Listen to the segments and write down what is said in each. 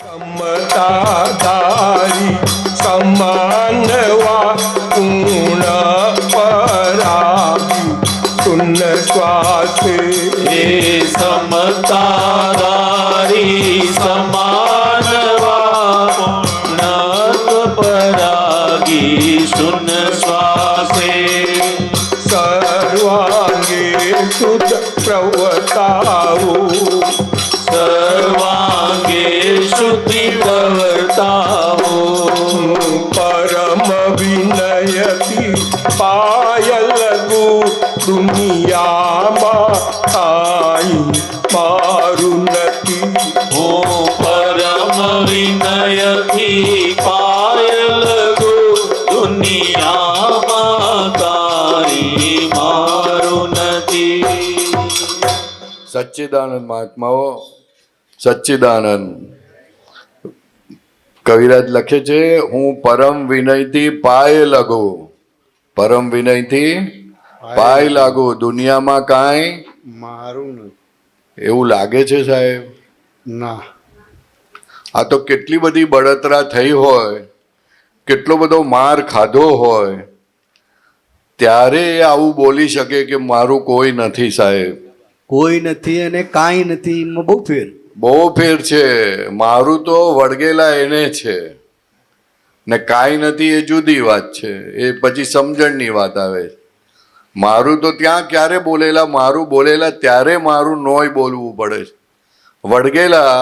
સમતાધારી સમાનવા પૂર્ણ પરાગી શૂન્ય શ્વાસે હે સમતાધારી સમાનવા પૂર્ણ પરાગી શૂન્ય શ્વાસે સર્વાંગે શુદ્ધ પ્રવતાઓ સર્વાંગે શુદ્ધિ પ્રવર્તાવો પરમ વિનયથી પાયલ ગો દુનિયામાં કાંઈ મારું નથી. હો પરમ વિનયથી પાયલ ગો દુનિયામાં કાંઈ મારું નથી. સચ્ચિદાનંદ મહાત્માઓ સચ્ચિદાનંદ કવિરાજ લખે છે, હું પરમ વિનયથી પાય લાગુ, પરમ વિનયથી પાય લાગુ, દુનિયામાં કાંઈ મારું નથી. એવું લાગે છે સાહેબ? ના, આ તો કેટલી બધી બળતરા થઈ હોય, કેટલો બધો માર ખાધો હોય, ત્યારે આવું બોલી શકે કે મારું કોઈ નથી સાહેબ. કોઈ નથી અને કાંઈ નથી, એમાં બહુ ફેર. બહુ ફેર છે. મારું તો વળગેલા એને છે ને કાંઈ નથી એ જુદી વાત છે, એ પછી સમજણની વાત આવે. મારું તો ત્યાં ક્યારે બોલેલા, મારું બોલેલા ત્યારે મારું નોય બોલવું પડે છે. વળગેલા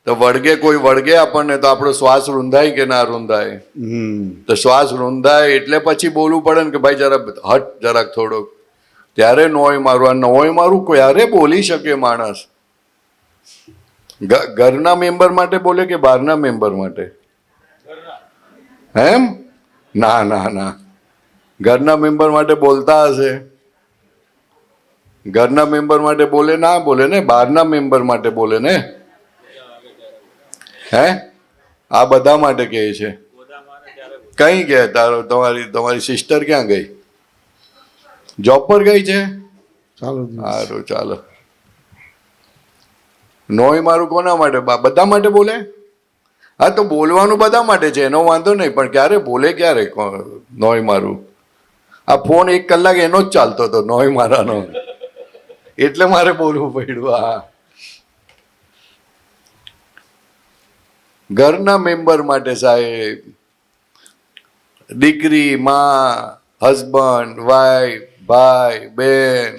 તો વળગે, કોઈ વળગે આપણને તો આપણો શ્વાસ રૂંધાય કે ના રૂંધાય? તો શ્વાસ રૂંધાય એટલે પછી બોલવું પડે ને કે ભાઈ જરા હટ જરાક થોડોક, ત્યારે નોય મારું. આ નોય મારું ક્યારે બોલી શકે માણસ? ઘરના મેમ્બર માટે બોલે કે બહારના મેમ્બર માટે? એમ? ના ના ના, ઘરના મેમ્બર માટે બોલતા હશે. ઘરના મેમ્બર માટે બોલે ના બોલે ને, બહારના મેમ્બર માટે બોલે ને. હે? આ બધા માટે કહે છે. કઈ ગયા તારો તમારી સિસ્ટર ક્યાં ગઈ? જોબ પર ગઈ છે? સારું, ચાલો. નોય મારું કોના માટે? બધા માટે બોલે. હા તો બોલવાનું બધા માટે છે, એનો વાંધો નહીં, પણ ક્યારે બોલે ક્યારે નોય મારું? આ ફોન 1 કલાક એનો જ ચાલતો હતો, નોય મારાનો, એટલે મારે બોલવું પડ્યું. હા, ઘરના મેમ્બર માટે સાહેબ, દીકરી, માં, હસબન્ડ, વાઈફ, ભાઈ, બેન,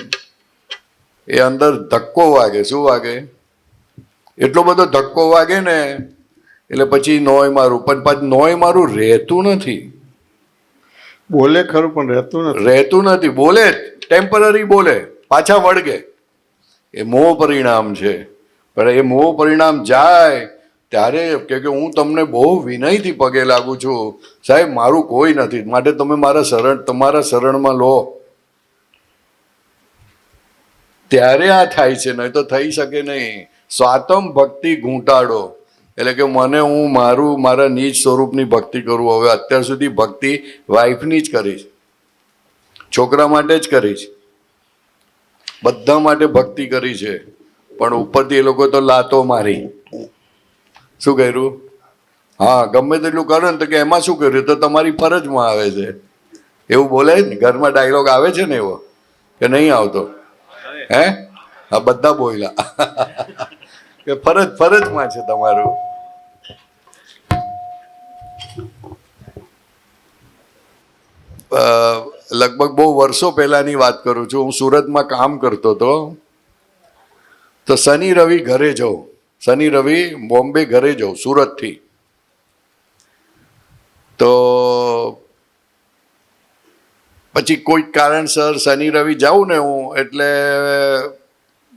એ અંદર ધક્કો વાગે. શું વાગે? એટલો બધો ધક્કો વાગે ને એટલે પછી નોય મારું. પણ પછી નોય મારું રહેતું નથી. બોલે ખરું પણ રહેતું નથી. રહેતું નથી. બોલે ટેમ્પરરી બોલે, પાછા વળગે. એ મોહ પરિણામ છે. પણ એ મોહ પરિણામ જાય ત્યારે કે હું તમને બહુ વિનયથી પગે લાગુ છું સાહેબ, મારું કોઈ નથી, માટે તમે તમારા શરણમાં લો. ત્યારે આ થાય છે, નહીં તો થઈ શકે નહીં. સ્વાતમ ભક્તિ ઘૂંટાડો એટલે કે મને હું મારા નીચ સ્વરૂપની ભક્તિ કરું. હવે અત્યાર સુધી ભક્તિ વાઈફની જ કરીશ, છોકરા માટે જ કરીશ, બધા માટે ભક્તિ કરી છે. પણ ઉપરથી એ લોકો તો લાતો મારી. શું કર્યું? હા, ગમે તેટલું કરો ને તો કે એમાં શું કર્યું, તો તમારી ફરજમાં આવે છે. એવું બોલે ને, ઘરમાં ડાયલોગ આવે છે ને એવો, કે નહીં આવતો? હે? હા, બધા બોલ્યા કે ફરજમાં છે તમારું. લગભગ બહુ વર્ષો પહેલાની વાત કરું છું. હું સુરતમાં કામ કરતો હતો, તો શનિ રવિ ઘરે જાઉં, શનિ રવિ બોમ્બે ઘરે જાઉં સુરતથી. તો પછી કોઈક કારણસર શનિ રવિ જાઉં ને હું, એટલે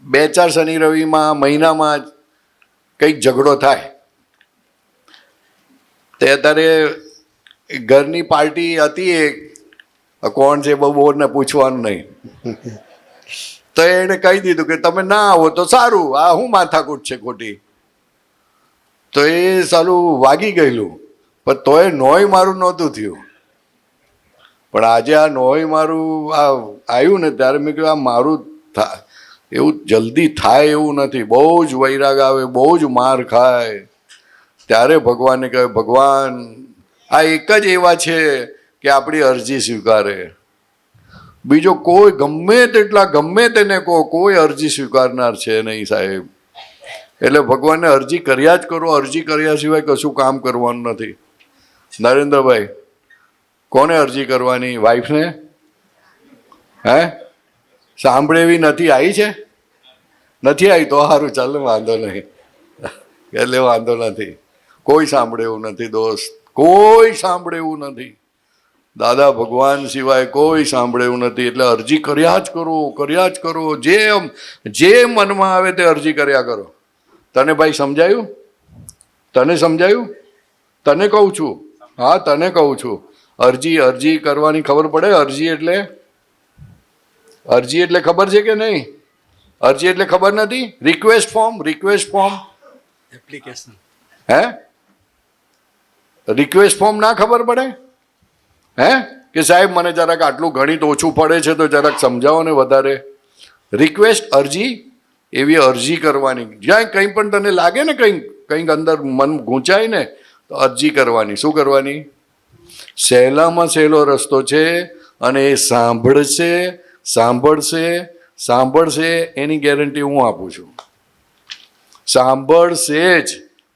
2-4 શનિ રવિમાં મહિનામાં કંઈક ઝઘડો થાય. તે અત્યારે ઘરની પાર્ટી હતી એક, કોણ છે બહુ ને પૂછવાનું નહીં. તો એણે કહી દીધું કે તમે ના આવો તો સારું, આ શું માથાકૂટ છે ખોટી. તો એ સાલું વાગી ગયેલું, પણ તોય નોય મારું નહોતું થયું. પણ આજે આ નોય મારું આવ્યું ને ત્યારે મેં કહ્યું આ મારું એવું જલ્દી થાય એવું નથી. બહુ જ વૈરાગ આવે, બહુ જ માર ખાય, ત્યારે ભગવાનને કહે ભગવાન આ એક જ એવા છે કે આપણી અરજી સ્વીકારે, બીજો કોઈ ગમે તેને કોઈ અરજી સ્વીકારનાર છે નહીં સાહેબ. એટલે ભગવાનને અરજી કર્યા જ કરો, અરજી કર્યા સિવાય કશું કામ કરવાનું નથી. નરેન્દ્રભાઈ, કોને અરજી કરવાની? વાઈફને? હે? સાંભળે એવી નથી આવી છે? નથી આવી તો સારું, ચાલે વાંધો નહીં, એટલે વાંધો નથી. કોઈ સાંભળે એવું નથી દોસ્ત, કોઈ સાંભળે એવું નથી. દાદા ભગવાન સિવાય કોઈ સાંભળે એવું નથી. એટલે અરજી કર્યા જ કરો, કર્યા જ કરો. જે મનમાં આવે તે અરજી કર્યા કરો. તને ભાઈ સમજાયું? તને સમજાયું? તને કહું છું, હા તને કહું છું. અરજી કરવાની ખબર પડે? અરજી એટલે ખબર છે કે નહીં? અરજી એટલે ખબર નથી? Request form application. હે? રિક્વેસ્ટ ફોર્મ ના ખબર પડે? હે કે સાહેબ મને જરાક આટલું ગણિત ઓછું પડે છે તો જરાક સમજાવો ને વધારે. રિક્વેસ્ટ, અરજી, એવી અરજી કરવાની. જ્યાં કંઈ પણ તને લાગે ને કંઈક અંદર મન ગૂંચાય ને તો અરજી કરવાની. શું કરવાની? સહેલામાં સહેલો રસ્તો છે. અને એ સાંભળશે એની ગેરંટી હું આપું છું. સાંભળશે જ,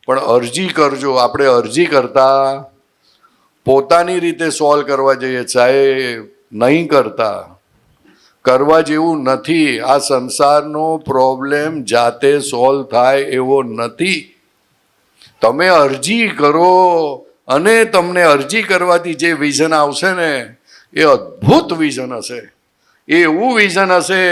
પણ અરજી કરજો. આપણે અરજી કરતા પોતાની રીતે સોલ્વ કરવા જઈએ સાહેબ, નહીં કરતા. કરવા જેવું નથી. આ સંસારનો પ્રોબ્લેમ જાતે સોલ્વ થાય એવો નથી. તમે અરજી કરો અને તમને અરજી કરવાથી જે વિઝન આવશે ને એ અદ્ભુત વિઝન હશે. એવું વિઝન હશે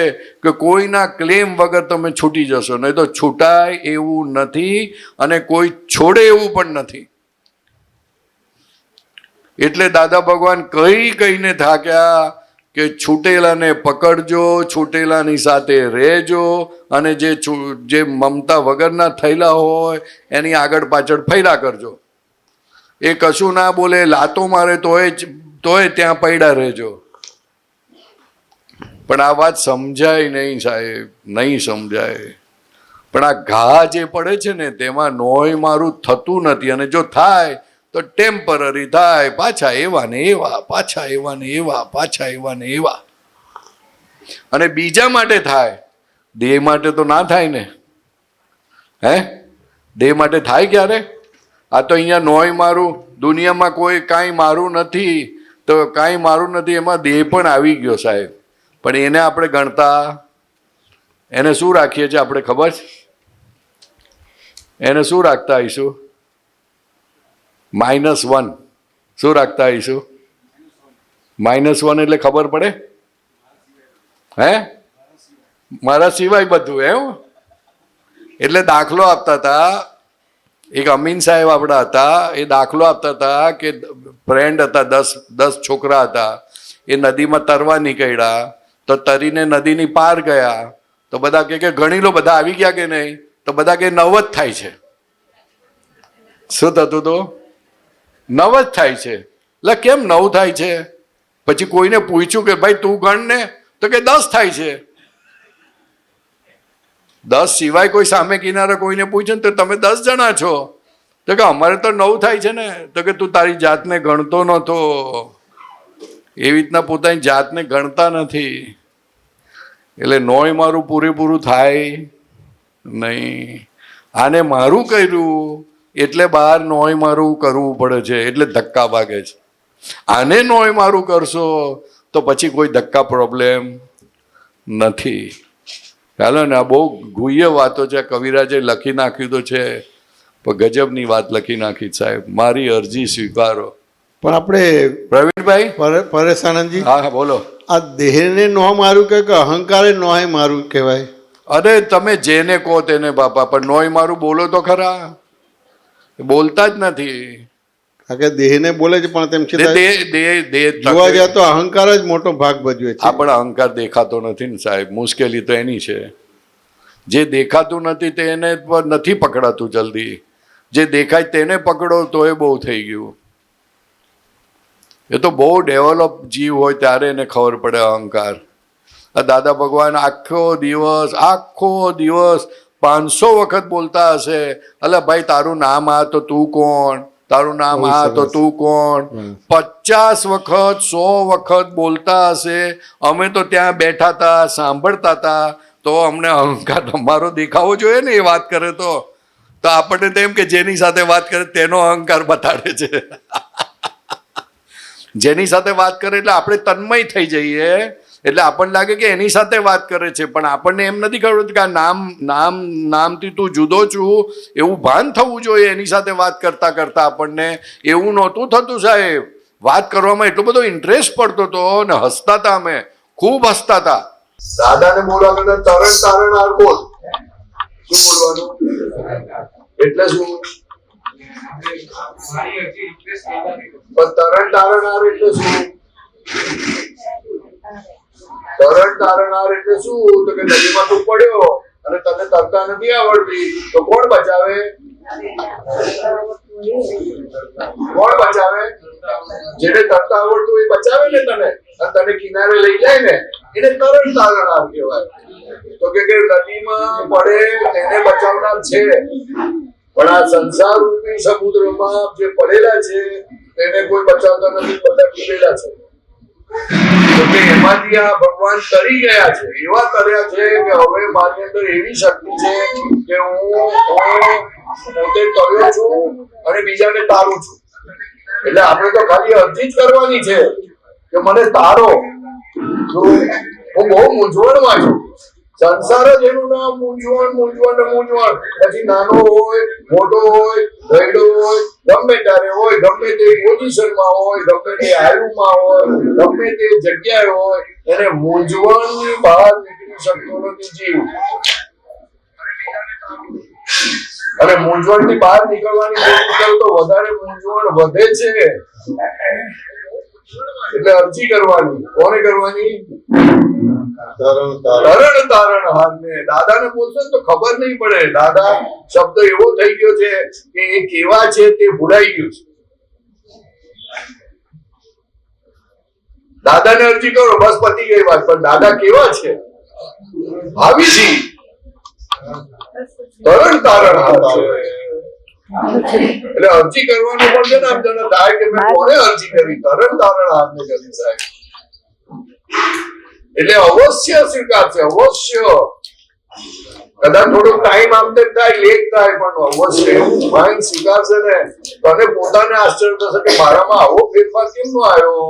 કે કોઈના ક્લેમ વગર તમે છૂટી જશો. નહીં તો છૂટાય એવું નથી અને કોઈ છોડે એવું પણ નથી. એટલે દાદા ભગવાન કહીને થાક્યા કે છૂટેલાને પકડજો, છૂટેલાની સાથે રહેજો, અને જે મમતા વગરના થયેલા હોય એની આગળ પાછળ ફર્યા કરજો. એ કશું ના બોલે, લાતો મારે તોય ત્યાં પડ્યા રહેજો. પણ આ વાત સમજાય નહીં સાહેબ, નહીં સમજાય. પણ આ ઘા જે પડે છે ને તેમાં નોય મારું થતું નથી. અને જો થાય તો ટેમ્પરરી થાય, પાછા એવા ને એવા, પાછા એવા ને એવા, પાછા એવા ને એવા. અને બીજા માટે થાય, દેહ માટે તો ના થાય ને. હે? દેહ માટે થાય ક્યારે? આ તો અહીંયા નોય મારું, દુનિયામાં કોઈ કાંઈ મારું નથી, તો કાંઈ મારું નથી એમાં દેહ પણ આવી ગયો સાહેબ. પણ એને આપણે ગણતા, એને શું રાખીએ છીએ આપણે ખબર છે? એને શું રાખતા આવીશું? -1. શું રાખતા આવીશું? -1 એટલે ખબર પડે? હે? મારા સિવાય બધું એમ. એટલે દાખલો આપતા હતા, એક અમીન સાહેબ આપણા હતા, એ દાખલો આપતા હતા કે ફ્રેન્ડ હતા, 10 છોકરા હતા. એ નદીમાં તરવા નીકળ્યા, તો તરીને નદીની પાર ગયા. તો બધા કે ગણી લો, બધા આવી ગયા કે નહીં? તો બધા કે 9 જ થાય છે. શું થતું હતું? 9 જ થાય છે. એટલે કેમ 9 થાય છે? પછી કોઈને પૂછ્યું કે ભાઈ તું ગણ ને, તો કે 10 થાય છે. 10 સિવાય કોઈ સામે કિનારે કોઈને પૂછે ને તો તમે 10 જણા છો. તો કે અમારે તો 9 થાય છે ને. તો કે તું તારી જાતને ગણતો નહોતો. એવી રીતના પોતાની જાતને ગણતા નથી. એટલે નોય મારું પૂરેપૂરું થાય નહીં. આને મારું કર્યું એટલે બહાર નોય મારું કરવું પડે છે, એટલે ધક્કા વાગે છે. આને નોય મારું કરશો તો પછી કોઈ ધક્કા પ્રોબ્લેમ નથી. ચાલો ને, આ બહુ ગુહ્ય વાતો છે. કવિરાજે લખી નાખ્યું તો છે, પણ ગજબની વાત લખી નાખી સાહેબ. મારી અરજી સ્વીકારો. પણ આપણે પ્રવીણભાઈ, પરેશ આનંદજી, હા હા બોલો. આ દેહને નો મારું કે અહંકારે નોય મારું કહેવાય? અરે તમે જેને કહો તેને બાપા, પણ નોય મારું બોલો તો ખરા. બોલતા જ નથી. કારણ કે દેહને બોલે છે, પણ તેમ છતાં જોવા આપણ જાય તો અહંકાર જ મોટો ભાગ ભજવે છે. અહંકાર દેખાતો નથી ને સાહેબ. મુશ્કેલી તો એની છે. જે દેખાતું નથી તેને નથી પકડાતું જલ્દી. જે દેખાય તેને પકડો તો એ બહુ થઈ ગયું. એ તો બહુ ડેવલપ જીવ હોય ત્યારે એને ખબર પડે અહંકાર. આ દાદા ભગવાન આખો દિવસ 500 વખત બોલતા હશે, અલે ભાઈ તારું નામ આ તો તું કોણ, તારું નામ આ તો તું કોણ, 50 વખત 100 વખત બોલતા હશે. અમે તો ત્યાં બેઠા હતા, સાંભળતા હતા, તો અમને અહંકાર તમારો દેખાવો જોઈએ ને. એ વાત કરે તો આપણને તેમ કે જેની સાથે વાત કરે તેનો અહંકાર બતાડે છે. જેની સાથે વાત કરે એટલે આપણે તન્મય થઈ જઈએ, એટલે આપણને લાગે કે એની સાથે વાત કરે છે, પણ આપણને એમ નથી ખબર કે આ નામથી તું જુદો છું એવું ભાન થવું જોઈએ. એની સાથે વાત કરતા કરતા આપણને એવું નહોતું થતું સાહેબ. વાત કરવામાં એટલો બધો ઇન્ટરેસ્ટ પડતો હતો ને હસતા હતા, અમે ખૂબ હસતા હતા. દાદાને બોલવા કરતા તરણ તારણહાર બોલ. શું બોલવાનું? એટલે શું? તરણ તારણહાર એટલે શું? તરણ તારણહાર એટલે શું? તો કે નદીમાં તું પડ્યો અને તને તરતા નથી આવડતી, તો કોણ બચાવે? કોણ બચાવે? જેને તરતા આવડતું એ બચાવે ને તને, અને તને કિનારે લઈ જાય ને, એને તરણ તારણહાર કહેવાય. તો કે નદીમાં પડે તેને બચાવનાર છે, પણ આ સંસાર રૂપી સમુદ્રમાં જે પડેલા છે તેને કોઈ બચાવતા નથી, બધા ડૂબેલા છે. તો એમાંથી આ ભગવાન તરી ગયા છે, એવા તર્યા છે કે હવે મારી અંદર એવી શક્તિ છે કે હું પોતે તર્યો છું અને બીજાને તારું છું. એટલે આપણે તો ખાલી અરજી જ કરવાની છે કે મને તારો. હું બહુ મૂંઝવણમાં છું. સંસાર જ એનું નામ મૂંઝવણ. પછી નાનો હોય, મોટો હોય, ગયડો હોય, ગમે ત્યારે હોય, ગમે તે પોઝિશનમાં હોય, ગમે તે આયુમાં હોય, ગમે તે જગ્યાએ હોય, એને મૂંઝવણની બહાર નીકળી શકતો નથી જીવ. અને મૂંઝવણની બહાર નીકળવાની કોશિશ તો વધારે મૂંઝવણ વધે છે. એટલે અરજી કરવાની. કોને કરવાની? તરણ તારણહાર ને. દાદાને બોલશો તો ખબર નહીં પડે. દાદા શબ્દ એવો થઈ ગયો છે કે એ કેવા છે તે ભૂલાઈ ગયું છે. દાદાને અરજી કરો બસ પતી ગઈ વાત. પણ દાદા કેવા છે? આવી જી તરણ તારણહાર છે. એટલે અરજી કરવાનું પણ છે ને, આમ જણા થાય કે મેં કોને અરજી કરી? તરણ તારણહાર ને કરી સાહેબ. એટલે અવશ્ય સ્વીકારશે, અવશ્ય. કદાચ થોડોક ટાઈમ આમ તેમ થાય, લેટ થાય, પણ અવશ્ય એવું માઇન્ડ સ્વીકારશે ને, તને પોતાને આશ્ચર્ય થશે કે મારામાં આવો ફેરફાર કેમ નો આવ્યો.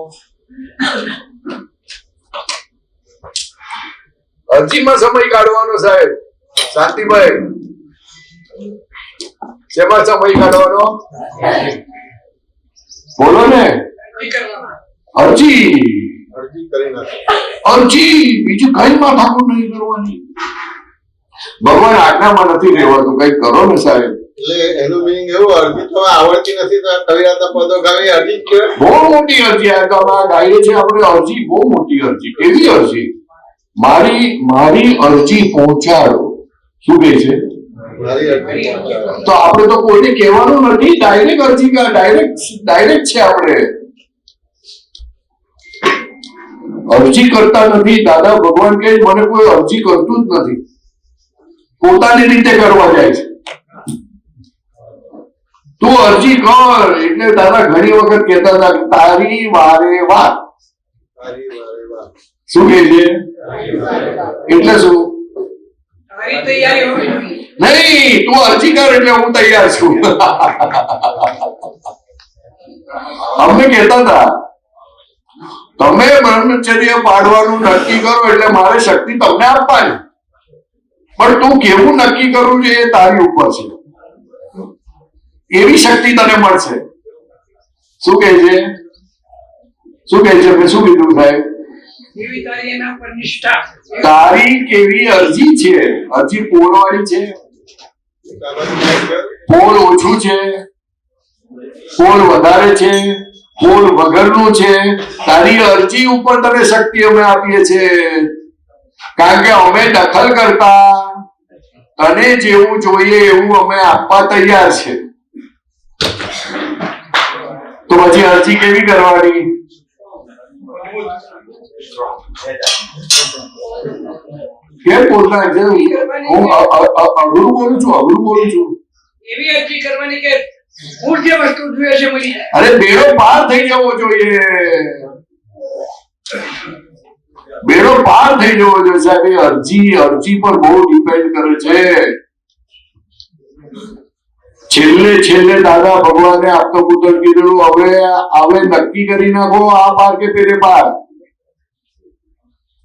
અરજીમાં સમય કાઢવાનો સાહેબ. શાંતિભાઈ, શેમાં સમય કાઢવાનો? બોલો ને. અરજી બીજું કઈ માથાકૂટ નહીં કરવાની. ભગવાન આજ્ઞામાં નથી રહેવાતું, કઈ કરો ને સાહેબ. એટલે એનું મીનિંગ એવું, અરજી તો આવડતી નથી તો કવિરાતા પદો ગાવી અરજી જ બહુ મોટી અરજી. આ તો ગાઈએ છે આપણે અરજી, બહુ મોટી અરજી. કેવી અરજી? મારી અરજી પહોંચાડો. શું કહે છે? તો આપણે તો કોઈને કહેવાનું નથી, ડાયરેક્ટ અરજી ડાયરેક્ટ છે. આપણે અરજી કરતા નથી. દાદા ભગવાન કહે મને કોઈ અરજી કરતું જ નથી, પોતાની રીતે કરવા જાય છે. તું અરજી કર. એટલે દાદા ઘણી વખત કહેતા હતા તારી વારે વાત. શું કહે છે? એટલે શું? નહીં, તું અરજી કર એટલે હું તૈયાર છું. અમને કહેતા હતા તમે બ્રહ્મચર્ય પાડવાનું નક્કી કરો એટલે મારે શક્તિ તમને આપવાની, પણ તું કેવું નક્કી કરવું છે એ તારી ઉપર છે. એવી શક્તિ તને મળશે. શું કહે છે? શું કહે છે? શું કીધું સાહેબ? તારી કેવી અરજી છે? અરજી પોળવાળી છે, પોળ ઓછું છે, પોળ વધારે છે, પોળ વગરનું છે. તારી અરજી ઉપર તને શક્તિ અમે આપીએ છીએ, કારણ કે અમે દખલ કરતા તને જેવું જોઈએ એવું અમે આપવા તૈયાર છે. તો પછી અરજી કેવી કરવાની? કેમ બોલતા છે? હું અઘરું બોલું છું. એવી અરજી કરવાની કે મૂળ જે વસ્તુ જોઈએ છે મળી જાય. અરે બેડો પાર થઈ જવો જોઈએ. બેડો પાર થઈ જવો જોઈએ સાહેબ. એ અરજી પર બહુ ડિપેન્ડ કરે છે. છેલ્લે દાદા ભગવાને આપતો પુત્ર કીધું હવે નક્કી કરી નાખો આ પાર કે પેલે પાર.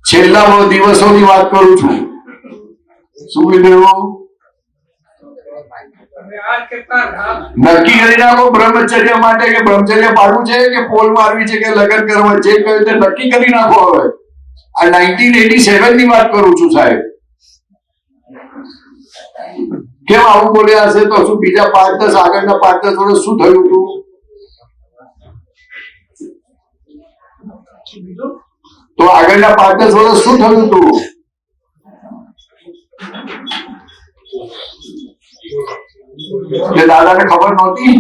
છેલ્લા દિવસોની વાત કરું છું. શું કીધું? હવે આ કે પાર નક્કી કરી નાખો બ્રહ્મચર્ય માટે કે બ્રહ્મચર્ય પાડવું છે કે પોલ મારવી છે કે લગ્ન કરવા, જે કહ્યું તે નક્કી કરી નાખો. હવે આ 1987 ની વાત કરું છું સાહેબ. કેમ આવું બોલ્યા હશે? તો શું બીજા 5-10 આગળના 5-10 વર્ષ શું થયું હતું? તો આગળના 5-10 વર્ષ શું થયું હતું? કે દાદાને ખબર નહોતી?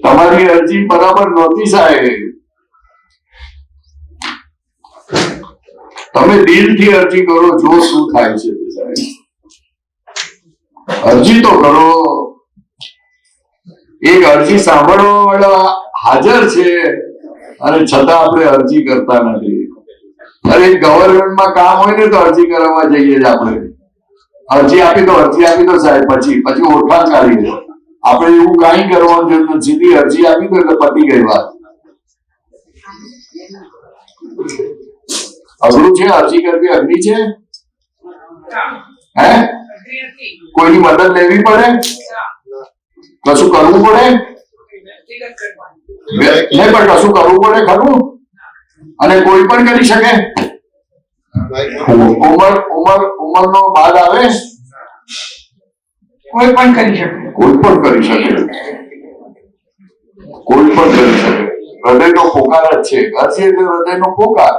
તમારી અરજી બરાબર નહોતી સાહેબ. તમે દિલથી અરજી કરો, જો શું થાય છે સાહેબ. અરજી તો કરો. એક અરજી સાંભળવા વાળા હાજર છે અને છતાં આપણે અરજી કરતા નથી. અરે ગવર્મેન્ટમાં કામ હોય ને તો અરજી કરવા જઈએ જ આપણે. અરજી આપી દો સાહેબ. પછી ઓળખાણ કાઢી દો. આપણે એવું કઈ કરવાનું જરૂર નથી. સીધી અરજી આપી દો એટલે પતી ગઈ વાત. અઘરું છે અરજી કરવી? અઘરી છે? હે? કોઈની મદદ લેવી પડે? કશું કરવું પડે? નહીં, પણ કશું કરવું પડે ખરું? અને કોઈ પણ કરી શકે? ઉંમરનો બાદ આવે? કોઈ પણ કરી શકે. હૃદયનો પોકાર જ છે. અરજી એટલે હૃદયનો પોકાર.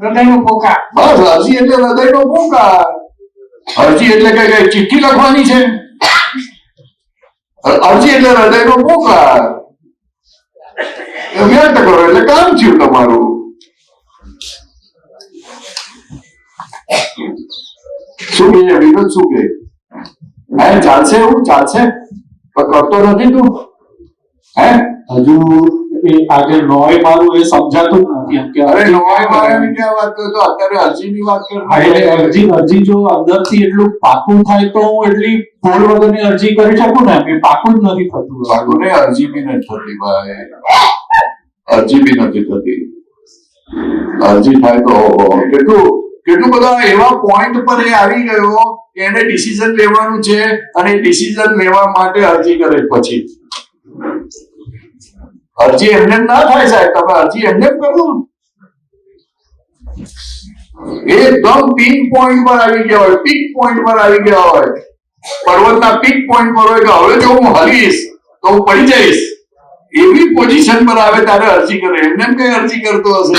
હૃદયનો પોકાર. બસ, અરજી એટલે હૃદયનો પોકાર. અરજી એટલે કઈ ચિઠ્ઠી લખવાની છે? અરજી એટલે હૃદયનો પોકાર. વ્યક્ત કરો એટલે કામ થયું તમારું. શું કે વિનોદ? શું કે ચાલશે? એવું ચાલશે? પણ કરતો નથી તું? હે? હજુ એ આજે નોય મારું એ સમજાતું જ નથી એમ કે અરે નવાઈ મારાની ક્યાં વાત કરો? તો અત્યારે અરજીની વાત કરો. અરજી જો અંદરથી એટલું પાકું થાય તો હું એટલી ફોડ વગરની અરજી કરી શકું ને. એ પાકું જ નથી થતું. પાકું ને અરજી બી નથી થતી ભાઈ. અરજી બી નથી થતી. અરજી થાય તો કેટલું બધા એવા પોઈન્ટ પર એ આવી ગયો કે એને ડિસિઝન લેવાનું છે અને ડિસિઝન લેવા માટે અરજી કરે. પછી અરજી એમને ના થાય સાહેબ. તમે અરજી એમને કરો. એકદમ પીક પોઈન્ટ પર આવી ગયા હોય. પર્વતના પીક પોઈન્ટ પર હોય કે હવે જો હું હલીશ તો હું પડી જઈશ, એવી પોઝિશન પર આવે ત્યારે અરજી કરે. એમને કઈ અરજી કરતો હશે?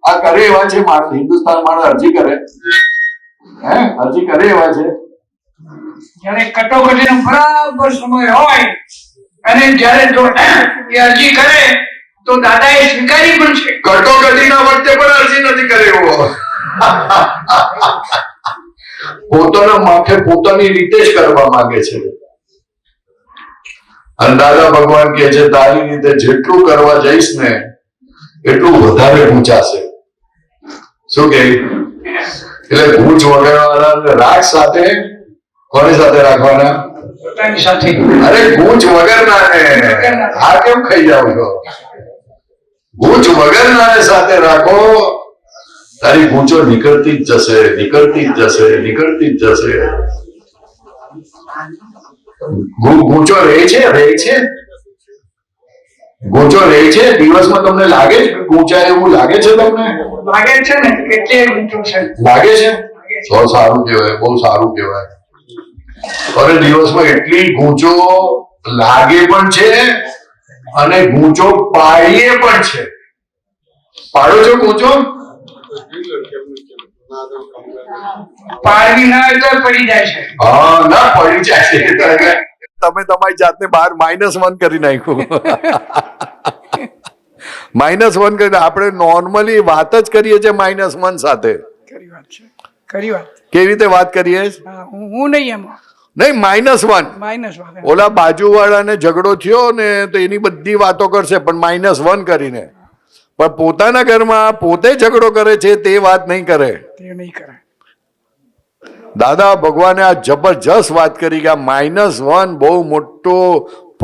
આ કરે એવા છે માણસ, હિન્દુસ્તાન માણસ અરજી કરે. અરજી કરે એવા છે. જયારે કટોકટીનો બરાબર સમય હોય અને જયારે એ અરજી કરે તો દાદાએ સ્વીકારી પણ છે. કટોકટીના વખતે પણ અરજી નથી કરે એવો. પોતાના માથે પોતાની રીતે જ કરવા માંગે છે. અને દાદા ભગવાન કહે છે તારી રીતે જેટલું કરવા જઈશ ને એટલું વધારે ઊંચાશે. શું કે? એટલે ગૂંચ વગાડવાના રાગ સાથે કોની સાથે રાખવાના? પોતાની સાથે. અરે ગૂંચ વગરના ને આ કેમ ખાઈ જાવ છો? ગૂંચ વગરના સાથે રાખો. તારી ગૂંચો નીકળતી જ જશે. ગૂંચો રહે છે. દિવસમાં તમને લાગે છે ગૂંચાય એવું લાગે છે? તમને લાગે છે ને કેટલી ઊંચું છે? લાગે છે? તો સારું કહેવાય, બહુ સારું કહેવાય. અરે દિવસમાં એટલી ગૂંચો લાગે પણ છે અને ગૂંચો પાડીએ પણ છે. પાડો છો ગૂંચો? પાડવી ના હોય તો પડી જાય છે. હા, ના પડી જાય છે. તમે તમારી જાતને બહાર -1 કરી નાખ્યું. -1 કરીને આપણે નોર્મલી વાત જ કરીએ છીએ -1 સાથે. ખરી વાત છે, ખરી વાત. કેવી રીતે વાત કરીએ? હા, હું નહીં એમાં નહીં, -1. માઇનસ વાત. ઓલા બાજુવાળાને ઝઘડો થયો ને તો એની બધી વાતો કરશે પણ -1 કરીને, પણ પોતાના ઘરમાં પોતે ઝઘડો કરે છે તે વાત નહીં કરે. તે નહીં કરે. દાદા ભગવાને આ જબરજસ્ત વાત કરી કે આ -1 બહુ મોટો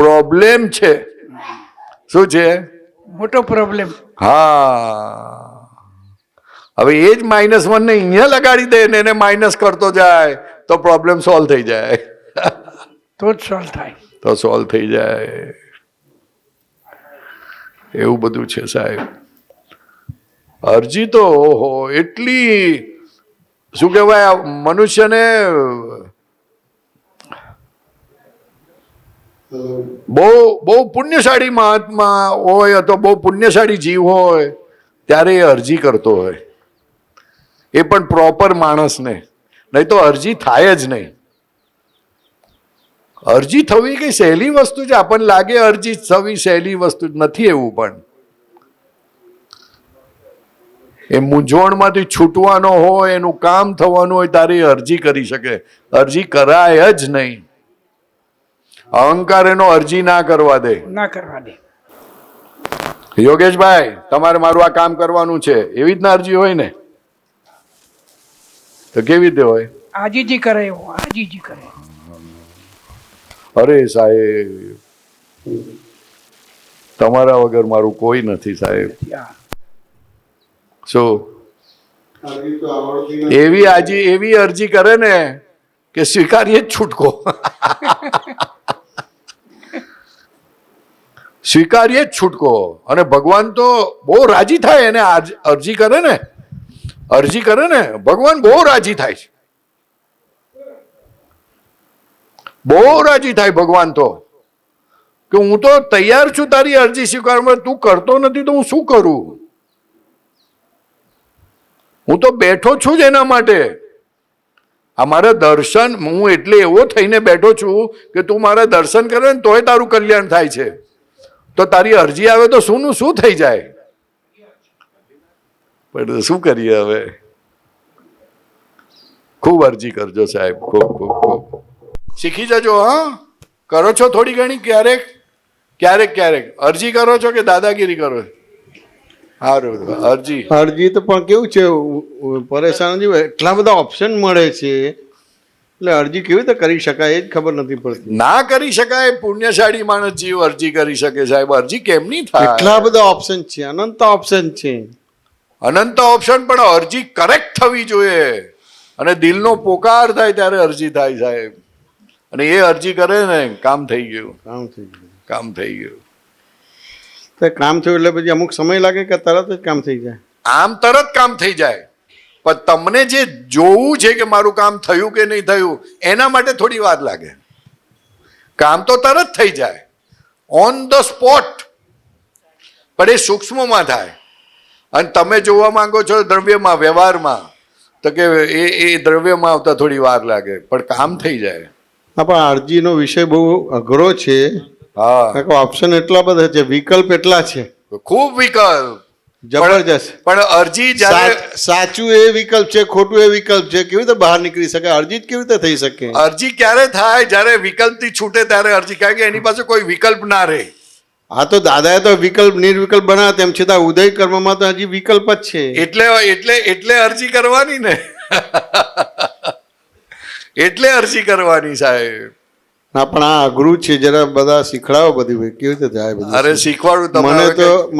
પ્રોબ્લેમ છે. શું છે? મોટો પ્રોબ્લેમ. હા, હવે એ જ -1 ને અહીંયા લગાડી દે ને એને માઇનસ કરતો જાય તો પ્રોબ્લેમ સોલ્વ થઈ જાય. તો જ સોલ્વ થાય. તો સોલ્વ થઈ જાય. એવું બધું છે સાહેબ. અરજી તો ઓહો એટલી, શું કહેવાય, મનુષ્યને બહુ પુણ્યશાળી મહાત્મા હોય અથવા બહુ પુણ્યશાળી જીવ હોય ત્યારે એ અરજી કરતો હોય, એ પણ પ્રોપર માણસને. નહીં તો અરજી થાય જ નહીં. અરજી થવી કઈ સહેલી વસ્તુ છે? આપણને લાગે અરજી થવી સહેલી વસ્તુ નથી, એવું પણ એ મૂંઝવણમાંથી છૂટવાનો હોય, એનું કામ થવાનું હોય ત્યારે એ અરજી કરી શકે. અરજી કરાય જ નહીં. અહંકાર એનો અરજી ના કરવા દે. ના કરવા દે. યોગેશભાઈ, તમારે મારું આ કામ કરવાનું છે, એવી રીતના અરજી હોય ને? તો કેવી રીતે હોય? આજીજી કરે એવો, આજીજી કરે. અરે સાહેબ, તમારા વગર મારું કોઈ નથી સાહેબ. હા. શું અરજી તો આવડતી નથી. એવી અરજી કરે ને કે સ્વીકારીએ જ છૂટકો. સ્વીકારીએ જ છૂટકો. અને ભગવાન તો બહુ રાજી થાય એને અરજી કરે ને, ભગવાન બહુ રાજી થાય છે. બહુ રાજી થાય ભગવાન તો, કે હું તો તૈયાર છું તારી અરજી સ્વીકારવા, તું કરતો નથી તો હું શું કરું? હું તો બેઠો છું જ એના માટે. આ મારા દર્શન, હું એટલે એવો થઈને બેઠો છું કે તું મારા દર્શન કરે ને તોય તારું કલ્યાણ થાય છે. તો તારી અરજી આવે તો શું થઈ જાય? પણ શું કરીએ હવે? ખૂબ અરજી કરજો સાહેબ, ખૂબ શીખી જજો. હા, કરો છો થોડી ઘણી ક્યારેક અરજી કરો છો કે દાદાગીરી કરો છો? સારું, અરજી તો પણ કેવું છે, પરેશાન જેવું એટલા બધા ઓપ્શન મળે છે એટલે અરજી કેવી રીતે કરી શકાય એ જ ખબર નથી પડતી. ના કરી શકાય. પુણ્યશાળી માણસ જીવ અરજી કરી શકે સાહેબ. અરજી કેમ નહીં થાય? એટલા બધા ઓપ્શન છે, અનંત ઓપ્શન છે. અનંત ઓપ્શન, પણ અરજી કરેક્ટ થવી જોઈએ. અને દિલનો પોકાર થાય ત્યારે અરજી થાય સાહેબ. અને એ અરજી કરે ને, કામ થઈ ગયું. કામ થઈ ગયું. તો કામ થયું એટલે પછી અમુક સમય લાગે કે તરત જ કામ થઈ જાય? આમ તરત કામ થઈ જાય, પણ તમને જે જોવું છે કે મારું કામ થયું કે નહીં થયું, એના માટે થોડી વાર લાગે. કામ તો તરત થઈ જાય, ઓન ધ સ્પોટ. પણ એ સૂક્ષ્મમાં થાય. અને તમે જોવા માંગો છો દ્રવ્યમાં, વ્યવહારમાં, તો કે એ દ્રવ્યમાં આવતા થોડી વાર લાગે, પણ કામ થઈ જાય. હા, પણ અરજીનો વિષય બહુ અઘરો છે. હા, ઓપ્શન એટલા બધા છે, વિકલ્પ એટલા છે, ખૂબ વિકલ્પ. જબરજસ્ત. પણ અરજી જ્યારે સાચું એ વિકલ્પ છે, ખોટું એ વિકલ્પ છે, કેવી રીતે બહાર નીકળી શકે? અરજી જ કેવી રીતે થઈ શકે? અરજી ક્યારે થાય? જ્યારે વિકલ્પથી છૂટે ત્યારે અરજી. કારણ કે એની પાસે કોઈ વિકલ્પ ના રહે. હા, તો દાદાએ તો વિકલ્પ નિર્વિકલ્પ બનાવ્યા, તેમ છતાં ઉદય કર્મમાં તો હજી વિકલ્પ જ છે. એટલે અરજી કરવાની ને. એટલે અરજી કરવાની સાહેબ. હા, પણ આ અઘરું છે, જરા બધા શીખડાવો બધી કેવી રીતે થાય બધું. અરે શીખવાડું તમને.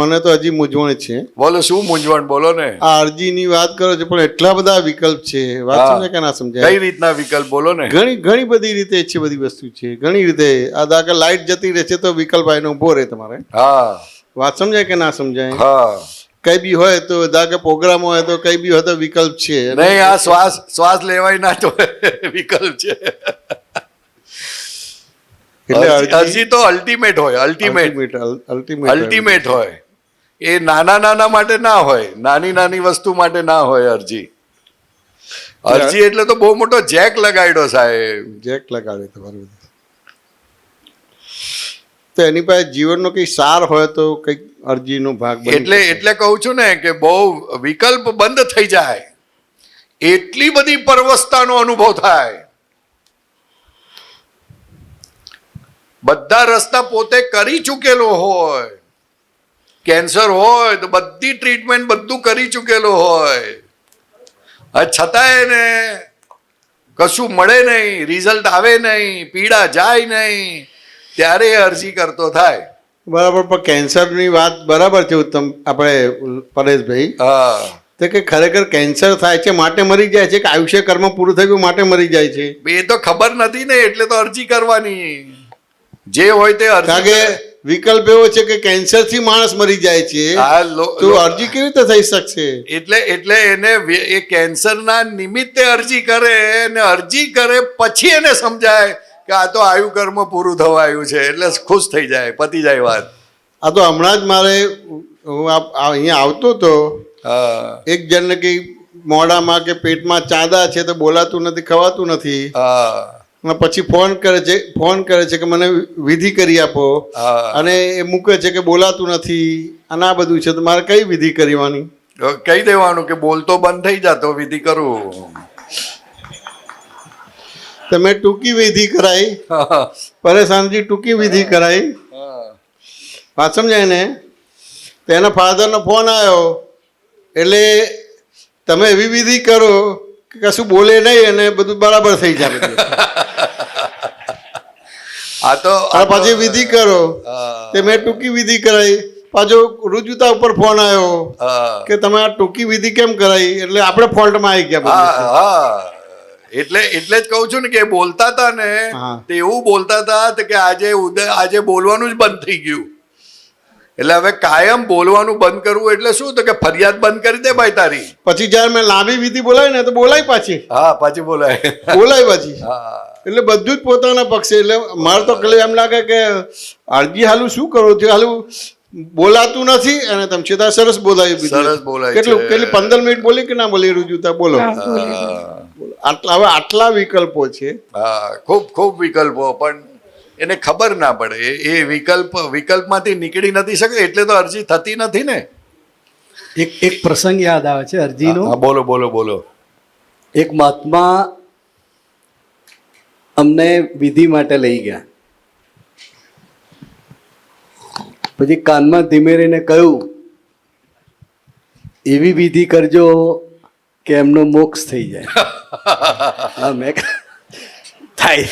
મને તો હજી મૂંઝવણ છે. બોલો, શું મૂંઝવણ? બોલો ને. આ અરજીની વાત કરો છો, પણ એટલા બધા વિકલ્પ છે, વાત સમજાય કે ના સમજાય? કઈ રીતના વિકલ્પ? બોલો ને. ઘણી બધી રીતે છે, બધી વસ્તુ છે, ઘણી રીતે. આ દાખલા લાઈટ જતી રહે છે તો વિકલ્પ આવીને ઉભો રહે તમારે. હા, વાત સમજાય કે ના સમજાય? હા. કઈ બી હોય તો દાખલા પ્રોગ્રામ હોય તો કઈ બી હોય તો વિકલ્પ છે. નહીં, આ શ્વાસ લેવાય ના તો વિકલ્પ છે. એટલે અરજી તો અલ્ટિમેટ હોય. અલ્ટિમેટ હોય. એ નાના માટે ના હોય, નાની વસ્તુ માટે ના હોય અરજી. અરજી એટલે તો બહુ મોટો જેક લગાડ્યો સાહેબ. જેક લગાડ્યો તમારું. તો એની પાસે જીવનનો કંઈ સાર હોય તો કંઈક અરજીનો ભાગ બની એટલે શકે. એટલે કહું છું ને કે બહુ વિકલ્પ બંધ થઈ જાય, એટલી બધી પરવસતાનો અનુભવ થાય. બધા રસ્તા પોતે કરી ચૂકેલો હોય, કેન્સર હોય તો બધી ટ્રીટમેન્ટ બધું કરી ચૂકેલો હોય, છતાંય ને કશું મળે નહીં, રિઝલ્ટ આવે નહીં, પીડા જાય નહીં, ત્યારે એ અરજી કરતો થાય. બરાબર, પણ કેન્સરની વાત બરાબર છે ઉત્તમ આપણે પરેશભાઈ, હા, તો કે ખરેખર કેન્સર થાય છે માટે મરી જાય છે કે આયુષ્ય કર્મ પૂરું થઈ ગયું માટે મરી જાય છે? એ તો ખબર નથી ને, એટલે તો અરજી કરવાની. જે હોય તે કારણ અરજી કે વિકલ્પ એવો છે કે કેન્સરથી માણસ મરી જાય છે, આ તો અરજી કેવી રીતે થઈ શકશે? એટલે એને એ કેન્સરના નિમિત્તે અરજી કરે, ને અરજી કરે પછી એને સમજાય કે આ તો આયુ કર્મ પૂરું થવા આવ્યું છે, એટલે ખુશ થઈ જાય, પતી જાય વાત. આ તો હમણાં જ મારે હું અહીંયા આવતો હતો, હા એક જણને કંઈ મોઢામાં કે પેટમાં ચાંદા છે તો બોલાતું નથી, ખવાતું નથી, હા અને પછી ફોન કરે છે કે મને વિધિ કરી આપો, હા. અને એ મૂકે છે કે બોલાતું નથી, અને આ બધું છે તો મારે કઈ વિધિ કરવાની? તો કહી દેવાનું કે બોલતો બંધ થઈ જાતો વિધિ કરું. તમે ટૂંકી વિધિ કરાઈ, પરેશાનજી ટૂંકી વિધિ કરાઈ, વાત સમજાય ને? તો એના ફાધરનો ફોન આવ્યો, એટલે તમે એવી વિધિ કરો કે કશું બોલે નહીં અને બધું બરાબર થઈ જાય બધું. આ તો અને પછી વિધિ કરો, હા, તે મેં ટૂંકી વિધિ કરાઈ, પાછો રુજુતા ઉપર ફોન આવ્યો હા, કે તમે આ ટૂંકી વિધિ કેમ કરાઈ, એટલે આપણે ફોલ્ટમાં આવી ગયા હા, બધું. હા. એટલે જ કહું છું ને કે બોલતા હતા ને, હા. તે એવું બોલતા હતા કે આજે બોલવાનું જ બંધ થઈ ગયું. એટલે હવે કાયમ બોલવાનું બંધ કરવું એટલે શું? તો કે ફરિયાદ બંધ કરી દે ભાઈ તારી. પછી જયારે મેં લાંબી વિધિ બોલાવી ને તો બોલાય પાછી, હા, પાછી બોલાય. બોલાય પાછી, હા, એટલે બધું જ પોતાના પક્ષે. એટલે મારે તો ખાલી એમ લાગે કે અરજી હાલું શું કરું છું, હાલું બોલાતું નથી, અને તમે છતાં સરસ બોલાવી દીધું. સરસ બોલાય કેટલું છે. કેટલી 15 મિનિટ બોલી કે ના બોલી રુજુતા? બોલો. આટલા હવે આટલા વિકલ્પો છે. હા, ખૂબ વિકલ્પો, પણ એને ખબર ના પડે. એ વિકલ્પમાંથી નીકળી નથી શકે, એટલે તો અરજી થતી નથી ને. એક પ્રસંગ યાદ આવે છે અરજીનો. હા, બોલો. એક મહાત્મા અમને વિધિ માટે લઈ ગયા, પછી કાનમાં ધીમે રહીને કહ્યું, એવી વિધિ કરજો કે એમનો મોક્ષ થઈ જાય. હા, મેં થાય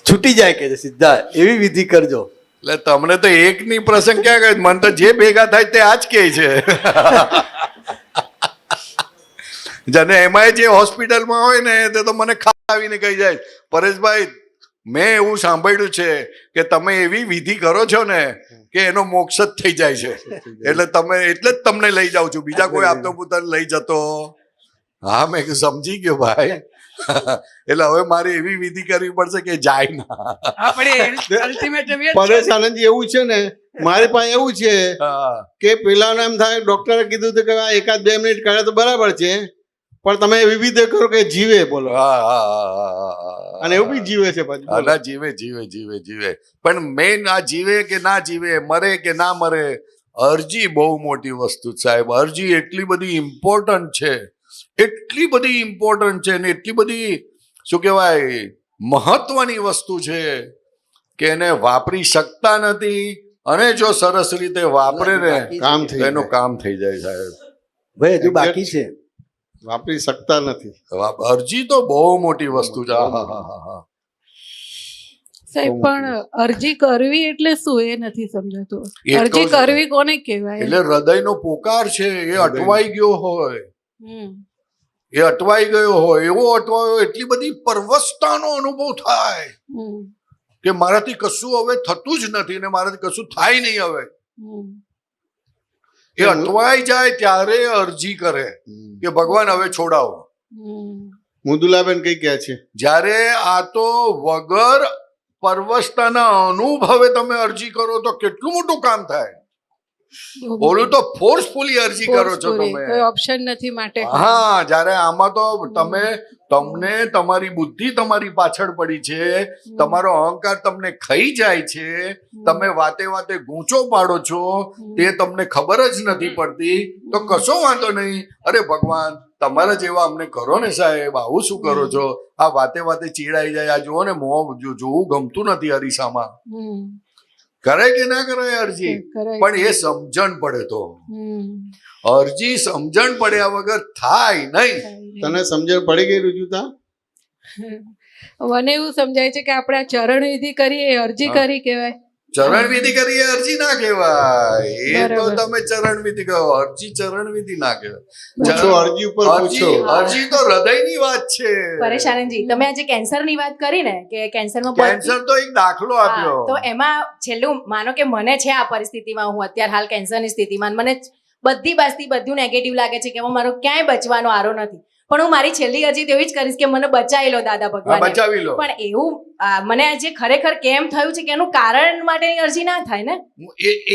છૂટી જાય કે સીધા, એવી વિધિ કરજો. એટલે તમને તો એકની પ્રસંગ ક્યાં કહે? મને તો જે ભેગા થાય તે આ જ કહે છે. જેને એમાંય જે હોસ્પિટલમાં હોય ને તે તો મને ખાસ આવીને કહી જાય, પરેશભાઈ મેં એવું સાંભળ્યું છે કે તમે એવી વિધિ કરો છો ને કે એનો મોક્ષ જ થઈ જાય છે, એટલે જ તમને લઈ જાઉં છું, બીજા કોઈ આપતો પોતાને લઈ જતો. હા, મેં સમજી ગયો ભાઈ. એટલે હવે મારે એવી વિધિ કરવી પડશે કે જાય ના. આપણે અલ્ટિમેટમ પરેશ આનંદજી, એવું છે ને, મારી પાસે એવું છે હા, કે પેલાને એમ થાય, ડોક્ટરે કીધું હતું કે આ 1-2 મિનિટ કરે તો બરાબર છે, પણ તમે એવી વિધિ કરો કે જીવે. બોલો. હા. અને એવું બી જીવે છે પાછું. બોલો. ના, જીવે. પણ મેન આ જીવે કે ના જીવે, મરે કે ના મરે, અરજી બહુ મોટી વસ્તુ છે સાહેબ. અરજી એટલી બધી ઇમ્પોર્ટન્ટ છે, ને એટલી બધી શું કહેવાય મહત્વની વસ્તુ છે કે એને વાપરી શકતા નથી, અને જો સરસ રીતે વાપરે ને કામ થઈ તો એનું જાય. કામ થઈ જાય સાહેબ. ભાઈ હજુ બાકી છે. વાપરી શકતા નથી. અરજી તો બહુ મોટી વસ્તુ છે. હા. સાહેબ, પણ અરજી કરવી એટલે શું એ નથી સમજાતું. એ જ કહું અરજી છું. કરવી કોને કહેવાય? એટલે હૃદયનો પોકાર છે, એ અટવાઈ ગયો હોય, હમ. એવો અટવાયો, એટલી બધી પરવસતાનો અનુભવ થાય હમ. કે મારાથી કશું હવે થતું જ નથી, ને મારાથી કશું થાય નહીં હવે. હમ. એ અટવાઈ જાય ત્યારે અરજી કરે કે ભગવાન હવે છોડાવો. હમ. મુદુલાબેન કઈ કહે છે? જ્યારે આ તો વગર પરવસતાના અનુભવે તમે અરજી કરો તો કેટલું મોટું કામ થાય. ઓલું તો ફોર્સફુલી અરજી કરો છો કોઈ તમે. ઓપ્શન નથી માટે હા, જ્યારે આમાં તો તમને તમારી બુદ્ધિ તમારી પાછળ પડી છે, તમારો અહંકાર તમને ખાઈ જાય છે, તમે વાતે વાતે ગૂંચો પાડો છો, તે તમને ખબર જ નથી પડતી, તો કશો વાંધો નહીં. અરે ભગવાન, તમારા જેવા અમને કરો ને સાહેબ, આવું શું કરો છો? આ વાતે વાતે ચીડાઈ જાય. આ જુઓ ને, મોં જોવું ગમતું નથી અરીસામાં. કરે કે ના કરે અરજી, પણ એ સમજણ પડે તો. અરજી સમજણ પડ્યા વગર થાય નહીં. તને સમજણ પડી ગઈ રુજુતા? મને એવું સમજાય છે કે આપણે આ ચરણ વિધિ કરીએ એ અરજી કરી કહેવાય. ચરણ વિધિ કરી એ અરજી ના કહેવાય. એ તો બરાબર. તમે ચરણ વિધિ કહો, અરજી ચરણ વિધિ ના કહેવાય. પૂછો, અરજી ઉપર પૂછો. અરજી તો હૃદયની વાત છે. પરેશ આનંદજી, તમે આજે કેન્સરની વાત કરી ને કે કેન્સરમાં કેન્સર તો એક દાખલો આપ્યો. તો એમાં છેલ્લું માનો કે મને છે આ પરિસ્થિતિમાં, હું અત્યારે હાલ કેન્સરની સ્થિતિમાં, મને બધી બાજુથી બધું નેગેટિવ લાગે છે કે હવે મારો ક્યાંય બચવાનો આરો નથી, પણ હું મારી છેલ્લી અરજી તો એવી જ કરીશ કે મને બચાવી લો દાદા હા, ભગવાન. બચાવી લો. પણ એવું મને આજે ખરેખર કેમ થયું છે કે એનું કારણ માટેની અરજી ના થાય ને.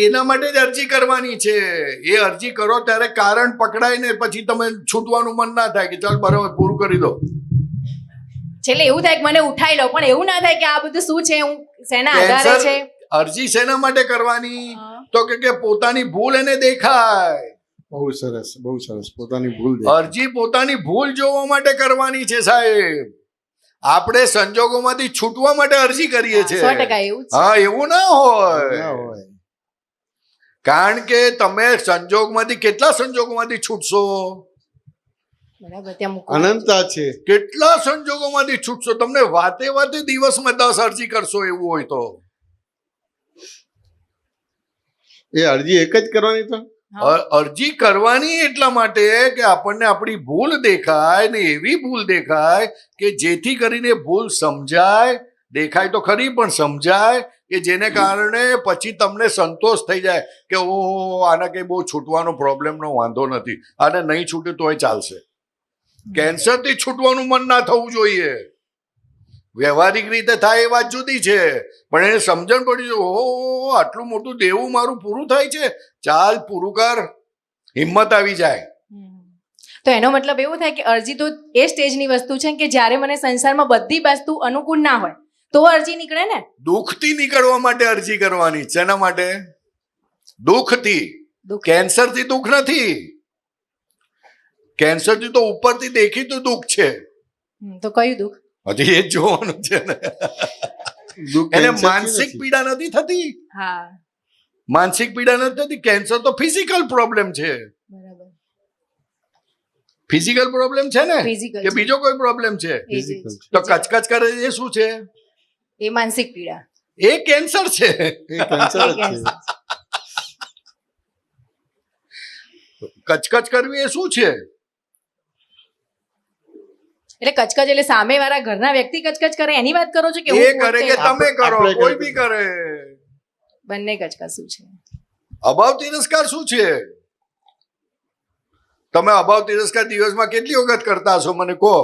એના માટે જ અરજી કરવાની છે. એ અરજી કરો ત્યારે કારણ પકડાય ને પછી તમે છૂટવાનું મન ના થાય કે ચાલ બરાબર પૂરું કરી દો. છેલ્લે એવું થાય કે મને ઉઠાઈ લો, પણ એવું ના થાય કે આ બધું શું છે, હું શેના આધારે છે. અરજી શેના માટે કરવાની? તો કે પોતાની ભૂલ એને દેખાય. બહુ સરસ, બહુ સરસ. પોતાની ભૂલ અરજી પોતાની ભૂલ જોવા માટે કરવાની છે સાહેબ. આપણે સંજોગોમાંથી છૂટવા માટે અરજી કરીએ છીએ. 100% એવું જ છે. હા, એવું ના હોય. હોય. કારણ કે તમે કેટલા સંજોગોમાંથી છૂટશો? બરાબર, ત્યાં મૂકો. અનંતતા છે. કેટલા સંજોગોમાંથી છૂટશો? તમને વાતે વાતે દિવસમાં 10 અરજી કરશો એવું હોય તો. એ અરજી એક જ કરવાની તો. અરજી કરવાની એટલા માટે કે આપણને આપણી ભૂલ દેખાય ને, એવી ભૂલ દેખાય કે જેથી કરીને ભૂલ સમજાય, દેખાય તો ખરી પણ સમજાય, કે જેને કારણે પછી તમને સંતોષ થઈ જાય કે ઓહો, આના કઈ બહુ છૂટવાનો પ્રોબ્લેમનો વાંધો નથી, આને નહીં છૂટે તોય ચાલશે. કેન્સરથી છૂટવાનું મન ના થવું જોઈએ. વ્યવહારિક રીતે થાય એ વાત જુદી છે, પણ એને સમજણ પડી ઓહો, આટલું મોટું દેવું મારું પૂરું થાય છે, ચાલ પૂરું કર, હિંમત આવી જાય. તો એનો મતલબ એવું થાય કે અરજી તો એ સ્ટેજની વસ્તુ છે કે જ્યારે મને સંસારમાં બધી વસ્તુ અનુકૂળ ના હોય તો અરજી નીકળે ને. દુઃખથી નીકળવા માટે અરજી કરવાની. શેના માટે? દુઃખથી. કેન્સરથી દુઃખ નથી. કેન્સરથી તો ઉપરથી દેખીતું દુઃખ છે. તો કયું દુઃખ? હજી એ જ જોવાનું છે ને. એને માનસિક પીડા નથી થતી. હા, માનસિક પીડા નથી થતી. કેન્સર તો ફિઝિકલ પ્રોબ્લેમ છે. બરાબર. ફિઝિકલ પ્રોબ્લેમ છે ને, Physical કે છે. બીજો કોઈ પ્રોબ્લેમ છે? એ જ, એ જ. તો કચકચ કરે એ શું છે? એ માનસિક પીડા. એ કેન્સર છે. એ કેન્સર જ છે. કચકચ કરવી એ શું છે? એટલે કચકચ એટલે સામે વાળા ઘરના વ્યક્તિ કચકચ કરે એની વાત કરો છો કે એ હું કરે કે પોતે? તમે કરો, આપણે કોઈ કરીએ. બી કરે. બંને કચકચ શું છે? અભાવ તિરસ્કાર શું છે? તમે અભાવ તિરસ્કાર દિવસમાં કેટલી વખત કરતા હશો મને કહો?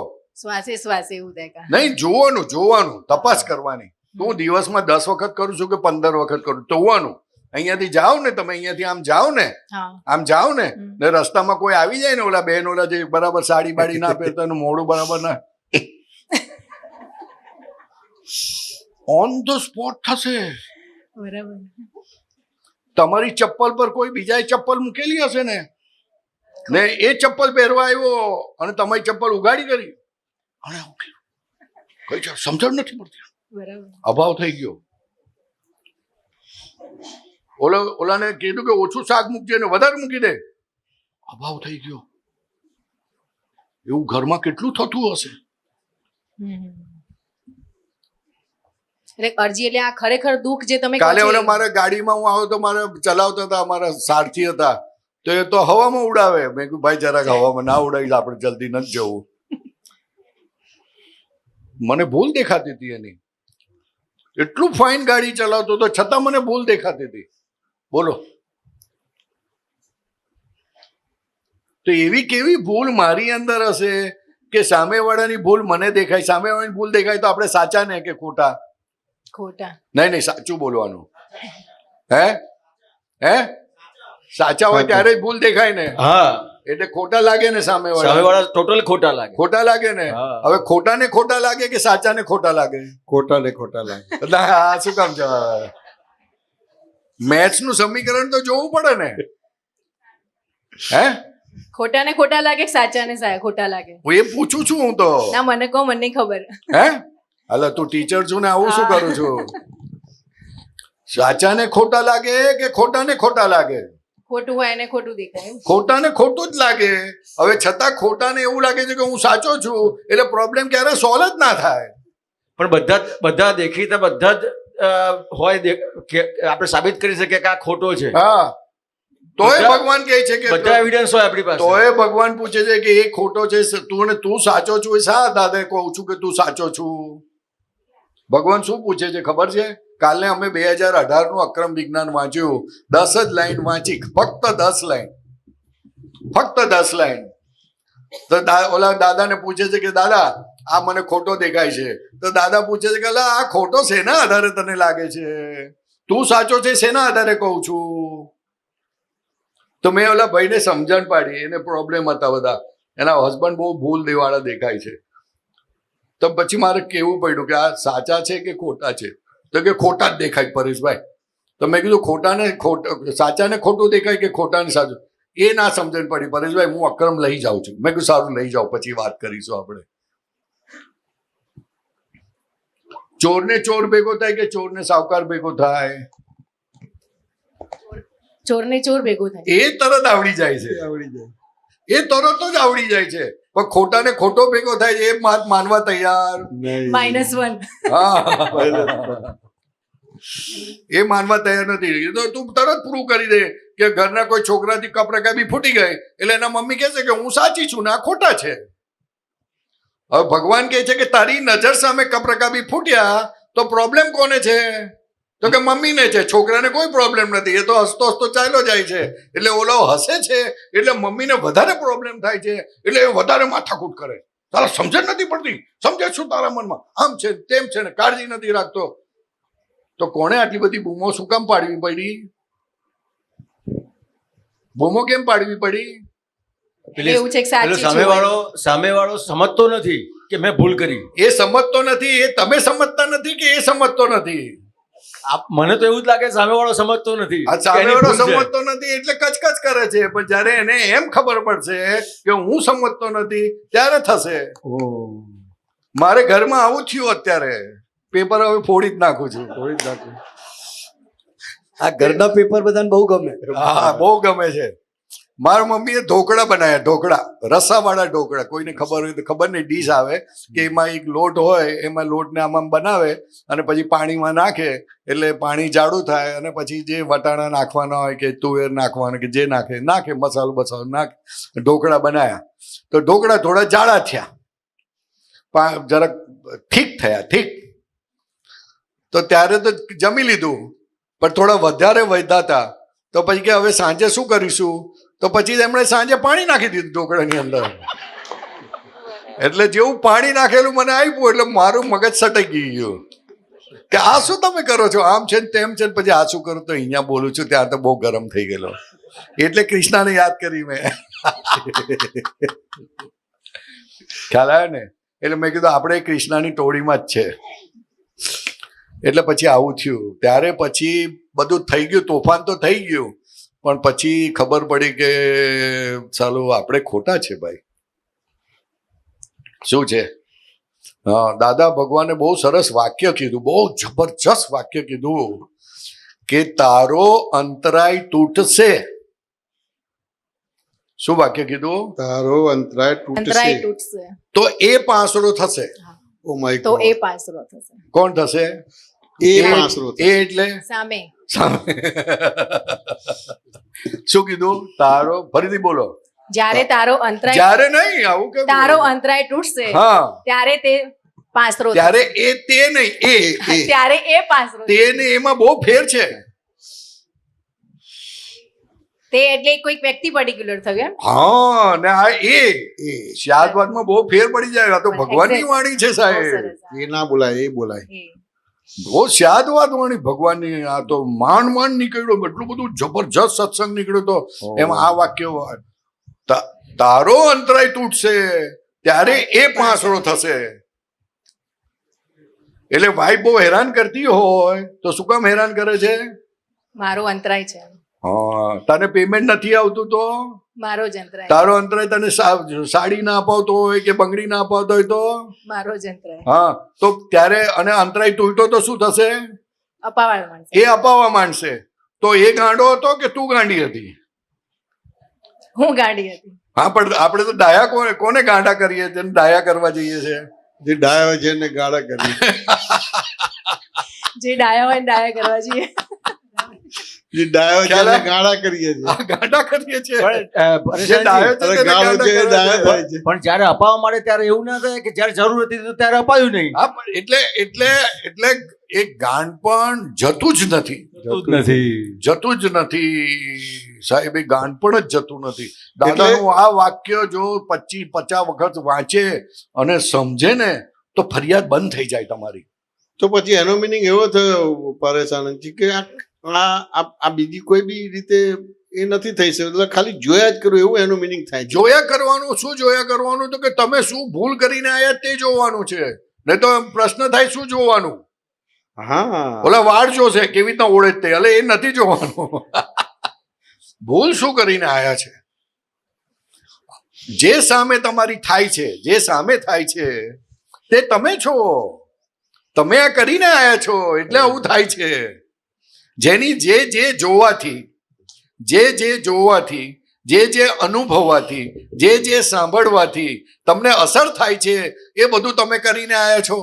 શ્વાસે શ્વાસે એવું થાય. નહીં, જોવાનું તપાસ કરવાની. તો હું દિવસમાં 10 વખત કરું છું કે 15 વખત કરું, જોવાનું. અહીંયાથી જાઓ ને તમે, અહીંયાથી આમ જાઓ ને, હા, આમ જાઓ ને, ને રસ્તામાં કોઈ આવી જાય ને, ઓલા બેન ઓલા જે બરાબર સાડી બાડી ના પહેરતા એનું મોઢું બરાબર ના, ઓન ધ સ્પોટ થશે. બરાબર. તમારી ચપ્પલ પર કોઈ બીજાએ ચપ્પલ મૂકેલી હશે ને એ ચપ્પલ પહેરવા આવ્યો અને તમારી ચપ્પલ ઉગાડી કરી, અને કઈ સમજણ નથી પડતી. બરાબર. અભાવ થઈ ગયો. ઓલાને કીધું કે ઓછું શાક મૂકજે ને વધારે મૂકી દે, અભાવ થઈ ગયો. એવું ઘરમાં કેટલું થતું હશે? એટલે અરજી એટલે આ ખરેખર દુઃખ જે તમે કહો કાલે છો ઓલા એ. મારા ગાડીમાં હું આવ્યો તો મારે ચલાવતા હતા, અમારા સારથી હતા, તો એ તો હવામાં ઉડાવે. મેં કીધું ભાઈ જરાક હવામાં ના ઉડાવીશ, આપણે જલ્દી નથી જવું. મને ભૂલ દેખાતી હતી એની. એટલું ફાઇન ગાડી ચલાવતો હતો છતાં મને ભૂલ દેખાતી હતી. બોલો, તો એવી કેવી ભૂલ મારી અંદર હશે કે સામેવાળાની ભૂલ મને દેખાય, સામેવાળાની ભૂલ દેખાય તો આપણે સાચા ને કે ખોટા? ખોટા. નહીં, સાચું બોલવાનું. હે સાચા હોય ત્યારે જ ભૂલ દેખાય ને, હા એટલે ખોટા લાગે ને સામેવાળા. સામેવાળા ટોટલ ખોટા લાગે. ખોટા લાગે ને. હા. હવે ખોટા ને ખોટા લાગે કે સાચા ને ખોટા લાગે? ખોટા ને ખોટા લાગે. એટલે આ શું કામ છે? મેથ્સ નું સમીકરણ તો જોવું પડે ને. હે, ખોટા ને ખોટા લાગે કે સાચા ને ખોટા લાગે? હું એ પૂછું છું હું તો. ના મને કહો, મને નહીં ખબર. હે, હાલો તું ટીચર છું ને આવું શું કરું છું? સાચા ને ખોટા લાગે કે ખોટા ને ખોટા લાગે? ખોટું હોય એને ખોટું દેખાય એમ? ખોટા ને ખોટું જ લાગે. હવે છતાં ખોટા ને એવું લાગે છે કે હું સાચો છું, એટલે પ્રોબ્લેમ ક્યારે સોલ્વ જ ના થાય. પણ બધા દેખીતા બધા જ હોય કે આપણે સાબિત કરી શકીએ કે આ ખોટો છે. હા, તોય બધા- ભગવાન કહે છે કે બધા એવિડન્સ હોય આપણી પાસે. તોય ભગવાન પૂછે છે કે એ ખોટો છે, તું ને તું સાચો છું. એ શા દાદા કહું છું કે તું સાચો છું? ભગવાન શું પૂછે છે ખબર છે? કાલે અમે 2018 નું અક્રમ વિજ્ઞાન વાંચ્યું, 10 જ લાઈન વાંચી, ફક્ત 10 લાઈન, ફક્ત 10 લાઈન. તો ઓલા દાદાને પૂછે છે કે દાદા આ મને ખોટો દેખાય છે. તો દાદા પૂછે છે કે અલા આ ખોટો શેના આધારે તને લાગે છે? તું સાચો છે શેના આધારે કહું છું? તો મેં ઓલા ભાઈને સમજણ પાડી, એને પ્રોબ્લેમ હતા બધા, એના હસબન્ડ બહુ ભૂલ દેવાળા દેખાય છે. તો પછી મારે કહેવું પડ્યું કે આ સાચા છે કે ખોટા છે? તો કે ખોટા જ દેખાય પરેશભાઈ. તો મેં કીધું ખોટાને સાચાને ખોટું દેખાય કે ખોટાને સાચું? એ ના સમજણ પડી. પરેશભાઈ હું અક્રમ લઈ જાઉં છું. મેં કીધું સારું લઈ જાઓ, પછી વાત કરીશું આપણે. ચોરને ચોર ભેગો થાય કે ચોરને સાવકાર ભેગો થાય? ચોર ને ચોર ભેગું થાય. એ તરત આવડી જાય છે, આવડી જાય. એ તરત જ આવડી જાય છે. પણ ખોટાને ખોટો ભેગો થાય એ માનવા તૈયાર નહીં. -1. હા, એ માનવા તૈયાર નથી. એ તો તું તરત પ્રૂવ કરી દે કે ઘરના કોઈ છોકરાથી કપરકાબી ફૂટી ગઈ એટલે એના મમ્મી કહે છે કે હું સાચી છું ને આ ખોટા છે. હવે ભગવાન કહે છે કે તારી નજર સામે કપરકાબી ફૂટ્યા તો પ્રોબ્લેમ કોને છે? તો કે મમ્મીને છે. છોકરાને કોઈ પ્રોબ્લેમ નથી, એ તો હસતો હસતો ચાલ્યો જાય છે. એટલે ઓલો હસે છે એટલે મમ્મીને વધારે પ્રોબ્લેમ થાય છે, એટલે એ વધારે માથાકૂટ કરે. તારા સમજણ નથી પડતી, સમજે શું તારા મનમાં? આમ છે તેમ છે ને કાળજી નથી રાખતો. તો કોણે આટલી બધી બૂમો શું કામ પાડવી પડી? બૂમો કેમ પાડવી પડી? એવું છે કે સાચી છું. સામેવાળો સમજતો નથી કે મેં ભૂલ કરી. એ સમજતો નથી, એ તમે સમજતા નથી કે એ સમજતો નથી? મને તો એવું જ લાગે સામેવાળો સમજતો નથી. આ સામેવાળો સમજતો નથી એટલે કચકચ કરે છે, પણ જ્યારે એને એમ ખબર પડશે કે હું સમજતો નથી ત્યારે થશે. મારે ઘરમાં આવું થયું અત્યારે. પેપર હવે ફોડી જ નાખું છું. આ ઘરના પેપર બધાને બહુ ગમે. હા, બહુ ગમે છે. મારા મમ્મીએ ઢોકળા બનાવ્યા, ઢોકળા, રસાવાળા ઢોકળા. કોઈને ખબર હોય તો ખબર નહીં, ડીશ આવે કે એમાં એક લોટ હોય, એમાં લોટને આમાં બનાવે અને પછી પાણીમાં નાખે એટલે પાણી જાડું થાય અને પછી જે વટાણા નાખવાના હોય કે તુવેર નાખવાના કે જે નાખે મસાલો નાખે, ઢોકળા બનાવ્યા. તો ઢોકળા થોડા જાડા થયા, જરાક ઠીક થયા, ઠીક. તો ત્યારે તો જમી લીધું, પણ થોડા વધારે વધ્યા હતા. તો પછી કે હવે સાંજે શું કરીશું? તો પછી એમણે સાંજે પાણી નાખી દીધું ઢોકળાની અંદર. એટલે જેવું પાણી નાખેલું મને આપ્યું એટલે મારું મગજ સટકી ગયું કે આ શું તમે કરો છો? આમ છે ને તેમ છે ને. પછી આ શું કરું? તો અહીંયા બોલું છું ત્યાં તો બહુ ગરમ થઈ ગયેલો. એટલે કૃષ્ણાને યાદ કરી મેં. ખ્યાલ આવ્યો ને? એટલે મેં કીધું આપણે કૃષ્ણાની ટોળીમાં જ છે. એટલે પછી આવું થયું. ત્યારે પછી બધું થઈ ગયું, તોફાન તો થઈ ગયું, પણ પછી ખબર પડી કે ચાલો આપણે ખોટા છે ભાઈ. શું છે? હા, દાદા ભગવાને બહુ સરસ વાક્ય કીધું, બહુ જબરજસ્ત વાક્ય કીધું કે તારો અંતરાય તૂટશે. શું વાક્ય કીધું? તારો અંતરાય અંતરાય તૂટશે તૂટશે તો એ પાંસરો થશે. ઓ માય તો ગોડ. એ પાંસરો થશે. કોણ થશે? એ પાંસરો એ એટલે સામે શું કીધું? તારો, ફરીથી બોલો. જ્યારે તારો અંતરાય જ્યારે નહીં, આવું કેમ? તારો અંતરાય તૂટશે હા, ત્યારે તે પાંસરો થશે. ત્યારે એ તે નહીં, એ ત્યારે એ પાંસરો થશે. તે ને એમાં બહુ ફેર છે. તે એટલે કોઈક વ્યક્તિ પર્ટિક્યુલર થયું એમ. હા, ને આ એ શાદવાદમાં બહુ ફેર પડી જાય. આ તો ભગવાનની વાણી છે બહુ સાહેબ. સરસ. એ ના બોલાય, એ બોલાય. એ. બહુ સ્યાદ વાત વાણી ભગવાનની. આ તો માંડ માંડ નીકળ્યો, એટલું બધું જબરજસ્ત સત્સંગ નીકળ્યો. તો એમાં આ વાક્ય તારો અંતરાય તૂટશે ત્યારે એ પાંસળો થશે. એટલે વાઈફ બહુ હેરાન કરતી હોય તો શું કામ હેરાન કરે છે? મારો અંતરાય છે, હા, તને પેમેન્ટ નથી આવતું તો મારો જ અંતરાય, તારો અંતરાય તને સાડી ના અપાવતો હોય કે બંગડી ના અપાવતો હોય તો મારો જ અંતરાય. હા, તો ત્યારે અને અંતરાય તૂટતો તો શું થશે? અપાવવા માંડશે. એ અપાવવા માંડશે. તો એ ગાંડો હતો કે તું ગાંડી હતી? હું ગાંડી હતી. હા, પણ આપણે તો ડાયા કોને ગાંડા કરીએ છીએ, ડાયા કરવા જઈએ છીએ. જે ડાયા હોય છે એને ગાળા કરી. જે ડાયા હોય ને ડાયા કરવા જઈએ. જે ડાયો છે એને ગાળા કરીએ છીએ. આ ગાંડા કરીએ છીએ. જે પરેશાનજી, ડાયો છે અરે તેને ગાળો ગાંડા છે એ કરે ડાયો છે. થાય છે. પણ જયારે અપાવવા માંડે ત્યારે એવું ના થાય કે જયારે જરૂર હતી તો ત્યારે અપાયું નહીં. હા, પણ એટલે એ ગાંડ પણ જતું જ નથી. જતું જ નથી સાહેબ, એ ગાંડ પણ જ જતું નથી. દાદાનું આ વાક્ય જો 25-50 વખત વાંચે અને સમજે ને તો ફરિયાદ બંધ થઈ જાય તમારી. તો પછી એનો મિનિંગ એવો થયો પરેશાનજી કે આ બીજી કોઈ બી રીતે એ નથી થઈ શકે, એટલે ખાલી જોયા જ કરું એવું એનું મિનિંગ થાય છે. જોયા કરવાનું. શું જોયા કરવાનું? તો કે તમે શું ભૂલ કરીને આયા તે જોવાનું છે. નહીં તો પ્રશ્ન થાય શું જોવાનું? હા, ઓલા વાળ જોશે કેવી રીતના ઓળે તે, એટલે એ નથી જોવાનું. ભૂલ શું કરીને આયા છે. જે સામે તમારી થાય છે, જે સામે થાય છે તે તમે છો. તમે આ કરીને આયા છો એટલે આવું થાય છે. જેની જે જોવાથી, જે જોવાથી, જે અનુભવવાથી, જે સાંભળવાથી તમને અસર થાય છે એ બધું તમે કરીને આયા છો.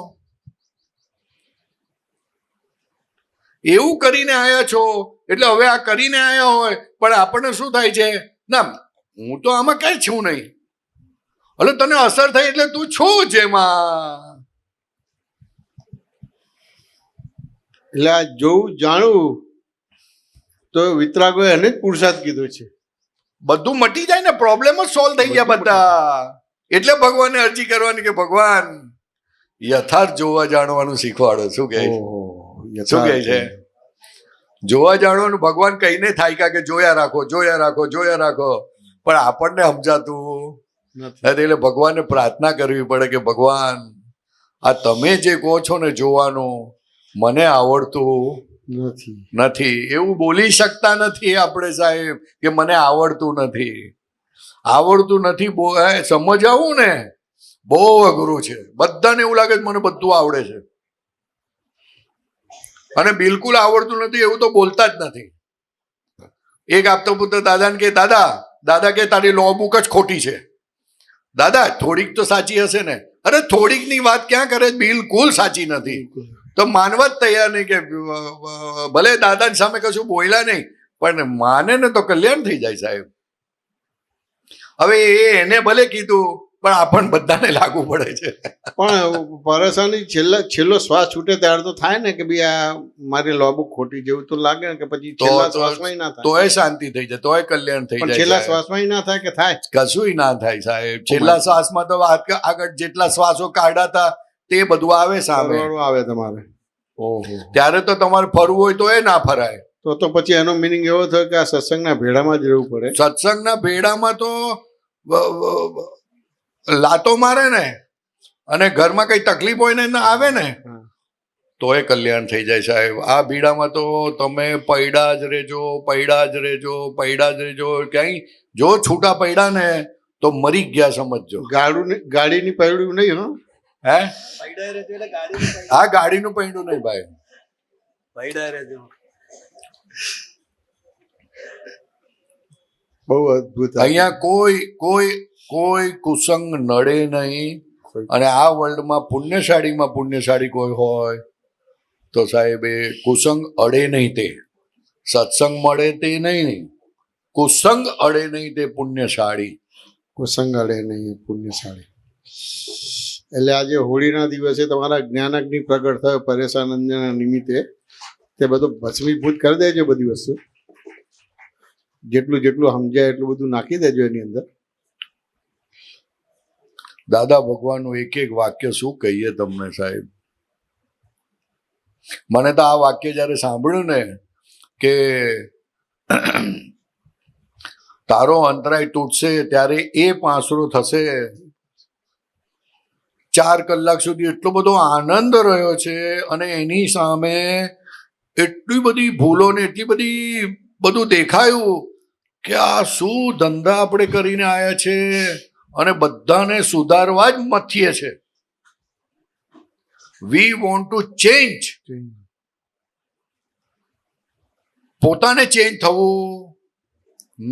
એવું કરીને આયા છો એટલે હવે આ કરીને આયા હોય પણ આપણને શું થાય છે? ના, હું તો આમાં કઈ છું નહીં. એટલે તને અસર થઈ એટલે તું છું જેમાં. એટલે આ જોવું જાણવું તો વિતરાગો એને જ પુરુષાર્થ કીધું છે. બધું મટી જાય ને, પ્રોબ્લેમ જ સોલ્વ થઈ ગયા બધા. એટલે ભગવાનને અરજી કરવાની કે ભગવાન યથાર્થ જોવા જાણવાનું શીખવાડો. શું કહે છે? શું કહે છે? જોવા જાણવાનું ભગવાન કહીને થાય કે જોયા રાખો, જોયા રાખો, જોયા રાખો, પણ આપણને સમજાતું નથી. એટલે ભગવાનને પ્રાર્થના કરવી પડે કે ભગવાન આ તમે જે કહો છો ને જોવાનું, મને આવડતું નથી. એવું બોલી શકતા નથી આપણે સાહેબ કે મને આવડતું નથી. આવડતું નથી સમજાવું ને બહુ અઘરું છે. બધાને એવું લાગે છે મને બધું આવડે છે, અને બિલકુલ આવડતું નથી એવું તો બોલતા જ નથી. એક આપતો પુત્ર દાદાને કે દાદા કે તારી લો બુક જ ખોટી છે. દાદા થોડીક તો સાચી હશે ને? અરે થોડીક ની વાત ક્યાં કરે, બિલકુલ સાચી નથી. તો માનવા જ તૈયાર નહીં કે ભલે દાદાની સામે કશું બોલ્યા નહીં પણ માને ને તો કલ્યાણ થઈ જાય સાહેબ. હવે એને ભલે કીધું પણ આપણને બધાને લાગુ પડે છે. પણ પરેશાની છેલ્લો શ્વાસ છૂટે ત્યારે તો થાય ને કે ભાઈ આ મારી લોબુ ખોટી જેવું તો લાગે ને કે પછી છેલ્લા શ્વાસમાં ના થાય. તોય શાંતિ થઈ જાય, તોય કલ્યાણ થઈ જાય. છેલ્લા શ્વાસમાં ના થાય કે થાય? કશું ના થાય સાહેબ. છેલ્લા શ્વાસમાં તો આગળ જેટલા શ્વાસો કાઢ્યા હતા તે બધું આવે સામે આવે તમારે. ઓહો, ત્યારે તો તમારે ફરવું હોય તો એ ના ફરાય. તો પછી એનો મિનિંગ એવો થયો કે આ સત્સંગના ભેડામાં જ રહેવું પડે. સત્સંગના ભેડામાં તો લાતો મારે ને અને ઘરમાં કઈ તકલીફ હોય ને આવે ને તો એ કલ્યાણ થઈ જાય સાહેબ. આ ભીડામાં તો તમે પૈડા જ રહેજો, પૈડા જ રહેજો, પૈડા જ રહેજો. ક્યાંય જો છૂટા પૈડા ને તો મરી ગયા સમજજો. ગાડીની પૈડું નહીં. હે, હા, ગાડીનું પૈડું નહીં ભાઈ. બહુ અદભુત. અહીંયા કોઈ કુસંગ નડે નહીં. અને આ વર્લ્ડમાં પુણ્યશાળી કોઈ હોય તો સાહેબ એ કુસંગ અડે નહીં. તે સત્સંગ મળે તે નહીં, કુસંગ અડે નહીં તે પુણ્યશાળી. કુસંગ અડે નહીં પુણ્યશાળી. એટલે આજે હોળીના દિવસે તમારા જ્ઞાનાગ્નિ પ્રગટ થયો પરેશાનંદના નિમિત્તે, તે બધું ભસ્મીભૂત કરી દેજો. બધી વસ્તુ જેટલું સમજાય એટલું બધું નાખી દેજો એની અંદર. દાદા ભગવાનનું એક વાક્ય શું કહીએ તમને સાહેબ. મને તો આ વાક્ય જ્યારે સાંભળ્યું ને કે તારો અંતરાય તૂટશે ત્યારે એ પાંસરો થશે, 4 કલાક સુધી એટલો બધો આનંદ રહ્યો છે અને એની સામે એટલી બધી ભૂલો ને એટલી બધી બધું દેખાયું કે આ શું ધંધા આપણે કરીને આવ્યા છે અને બધાને સુધારવા જ મથીએ છે. We want to change. પોતાને ચેન્જ થવું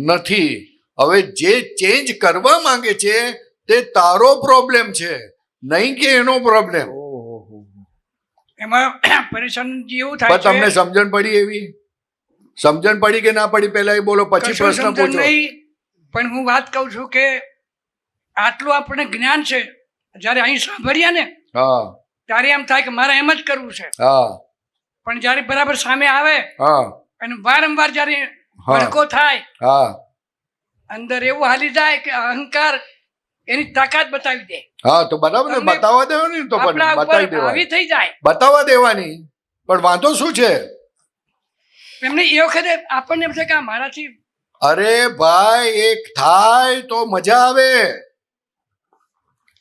નથી. હવે જે ચેન્જ કરવા માંગે છે તે તારો પ્રોબ્લેમ છે, નહીં કે એનો પ્રોબ્લેમ. એમાં પરેશાની એવું પણ થાય તમને છે સમજણ પડી? એવી સમજણ પડી કે ના પડી પહેલા એ બોલો, પછી કશું પ્રશ્ન સમજણ પૂછો. નહીં. પણ હું વાત કહું છું કે આટલું આપણને જ્ઞાન છે, જ્યારે અહીં સાંભળ્યા ને હા ત્યારે એમ થાય કે મારે એમ જ કરવું છે. હા પણ જ્યારે બરાબર સામે આવે હા અને વારંવાર જ્યારે હા. ભડકો થાય, હા અંદર એવું હાલી જાય કે અહંકાર એની તાકાત બતાવી દે. હા તો બરાબર ને, તમને બતાવવા દેવાની તો પણ આપણા બતાવી ઉપર હાવી દેવાની, થઈ જાય. બતાવવા દેવાની. પણ વાંધો શું છે? એમને એ વખતે આપણને એમ છે કે આ મારાથી અરે ભાઈ, એક થાય તો મજા આવે.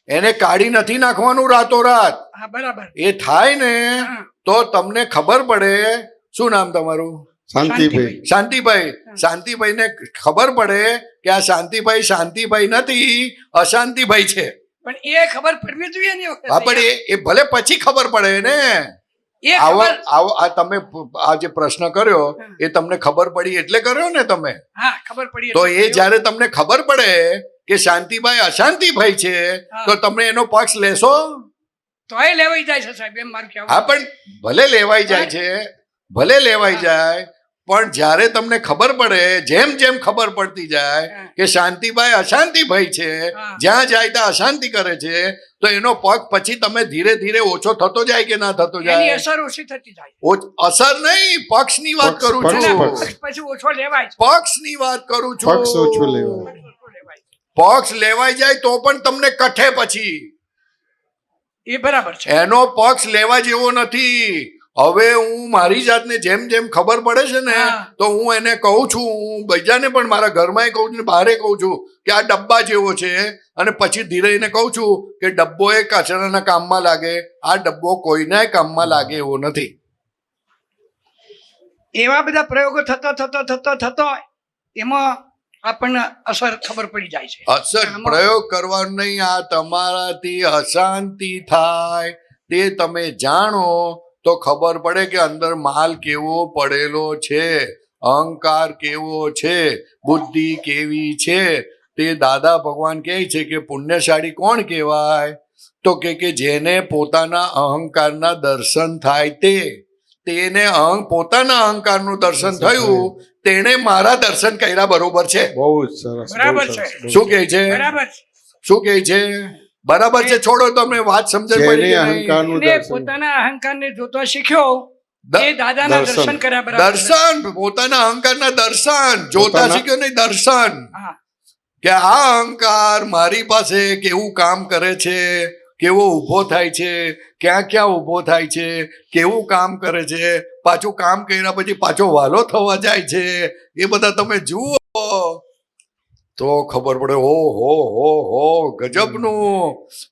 એને કાઢી નથી નાખવાનું રાતોરાત. હા બરાબર. એ થાય ને હા. તો તમને ખબર પડે. શું નામ તમારું? શાંતિભાઈ. શાંતિભાઈ. શાંતિભાઈને ખબર પડે કે આ શાંતિભાઈ શાંતિભાઈ નથી, અશાંતિભાઈ છે. પણ એ ખબર પડવી જોઈએ ને એ વખતે. હા પણ એ ભલે પછી ખબર પડે ને. એ આવો ખબર આવો આ તમે આ જે પ્રશ્ન કર્યો એ તમને ખબર પડી એટલે કર્યો ને તમે. હા ખબર પડી તો એટલે એ જ્યારે તમને ખબર પડે કે શાંતિભાઈ અશાંતિભાઈ છે હા. તો તમે એનો પક્ષ લેશો? તોય લેવાઈ જાય છે સાહેબ, એમ મારું કહેવું. હા પણ ભલે લેવાઈ જાય છે, ભલે લેવાઈ જાય, પણ જ્યારે તમને ખબર પડે, જેમ જેમ ખબર પડતી જાય કે શાંતિભાઈ અશાંતિભાઈ છે, હા. જ્યાં જાય ત્યાં અશાંતિ કરે છે, તો એનો પગ પછી તમે ધીરે ધીરે ઓછો થતો જાય કે ના થતો એની જાય? અસર ઓછી થતી જાય. અસર નહીં, પક્ષની વાત પક્ષ, કરું પક્ષ, છું. પક્ષ. પછી ઓછો લેવાય છે. પક્ષની વાત કરું છું. પક્ષ ઓછો લેવાય. ઓછો લેવાય છે. પક્ષ લેવાઈ જાય તો પણ તમને કઠે પછી. એ બરાબર છે. એનો પક્ષ લેવા જેવો નથી. હવે હું મારી જાતને જેમ જેમ ખબર પડે છે ને હા. તો હું એને કહું છું, હું બીજાને પણ મારા ઘરમાં કહું છું, બહારે કહું છું કે આ ડબ્બા જેવો છે, અને પછી ધીરે એને કહું છું કે ડબ્બો એ કચરાના કામમાં લાગે, આ ડબ્બો કોઈના કામમાં લાગે એવો નથી. એવા બધા પ્રયોગો થતો એમાં આપણને અસર ખબર પડી જાય છે. અસર પ્રયોગ કરવાનો નહીં. આ તમારાથી અશાંતિ થાય તે તમે જાણો તો ખબર પડે કે અંદર માલ કેવો પડેલો છે, અહંકાર કેવો છે, બુદ્ધિ કેવી છે. તે દાદા ભગવાન કહે છે કે પુણ્યશાળી કોણ કહેવાય? તો કે જેને પોતાના અહંકારના દર્શન થાય તેને પોતાના અહંકારનું દર્શન થયું, તેણે મારા દર્શન કર્યા બરોબર છે. બહુ જ સરસ. બરાબર બહુ સરસ, છે. બહુ શું કહે છે? બરાબર છે. શું કહે છે? બરાબર છે. છોડો, તમને વાત સમજણ પડી જેને કે નહીં? અહંકારનું એને દર્શન. પોતાના અહંકારને જોતો શીખ્યો, દ- એ દાદાના દર્શન. દર્શન કર્યા બરાબર છે. દર્શન, પોતાના અહંકારના દર્શન જોતા પોતાના- શીખ્યો નહીં, દર્શન. હા કે આ અહંકાર મારી પાસે કેવું કામ કરે છે, કેવો ઊભો થાય છે, ક્યાં ક્યાં ઊભો થાય છે, કેવું કામ કરે છે, પાછું કામ કર્યા પછી પાછો વાલો થવા જાય છે, એ બધા તમે જુઓ તો ખબર પડે. હો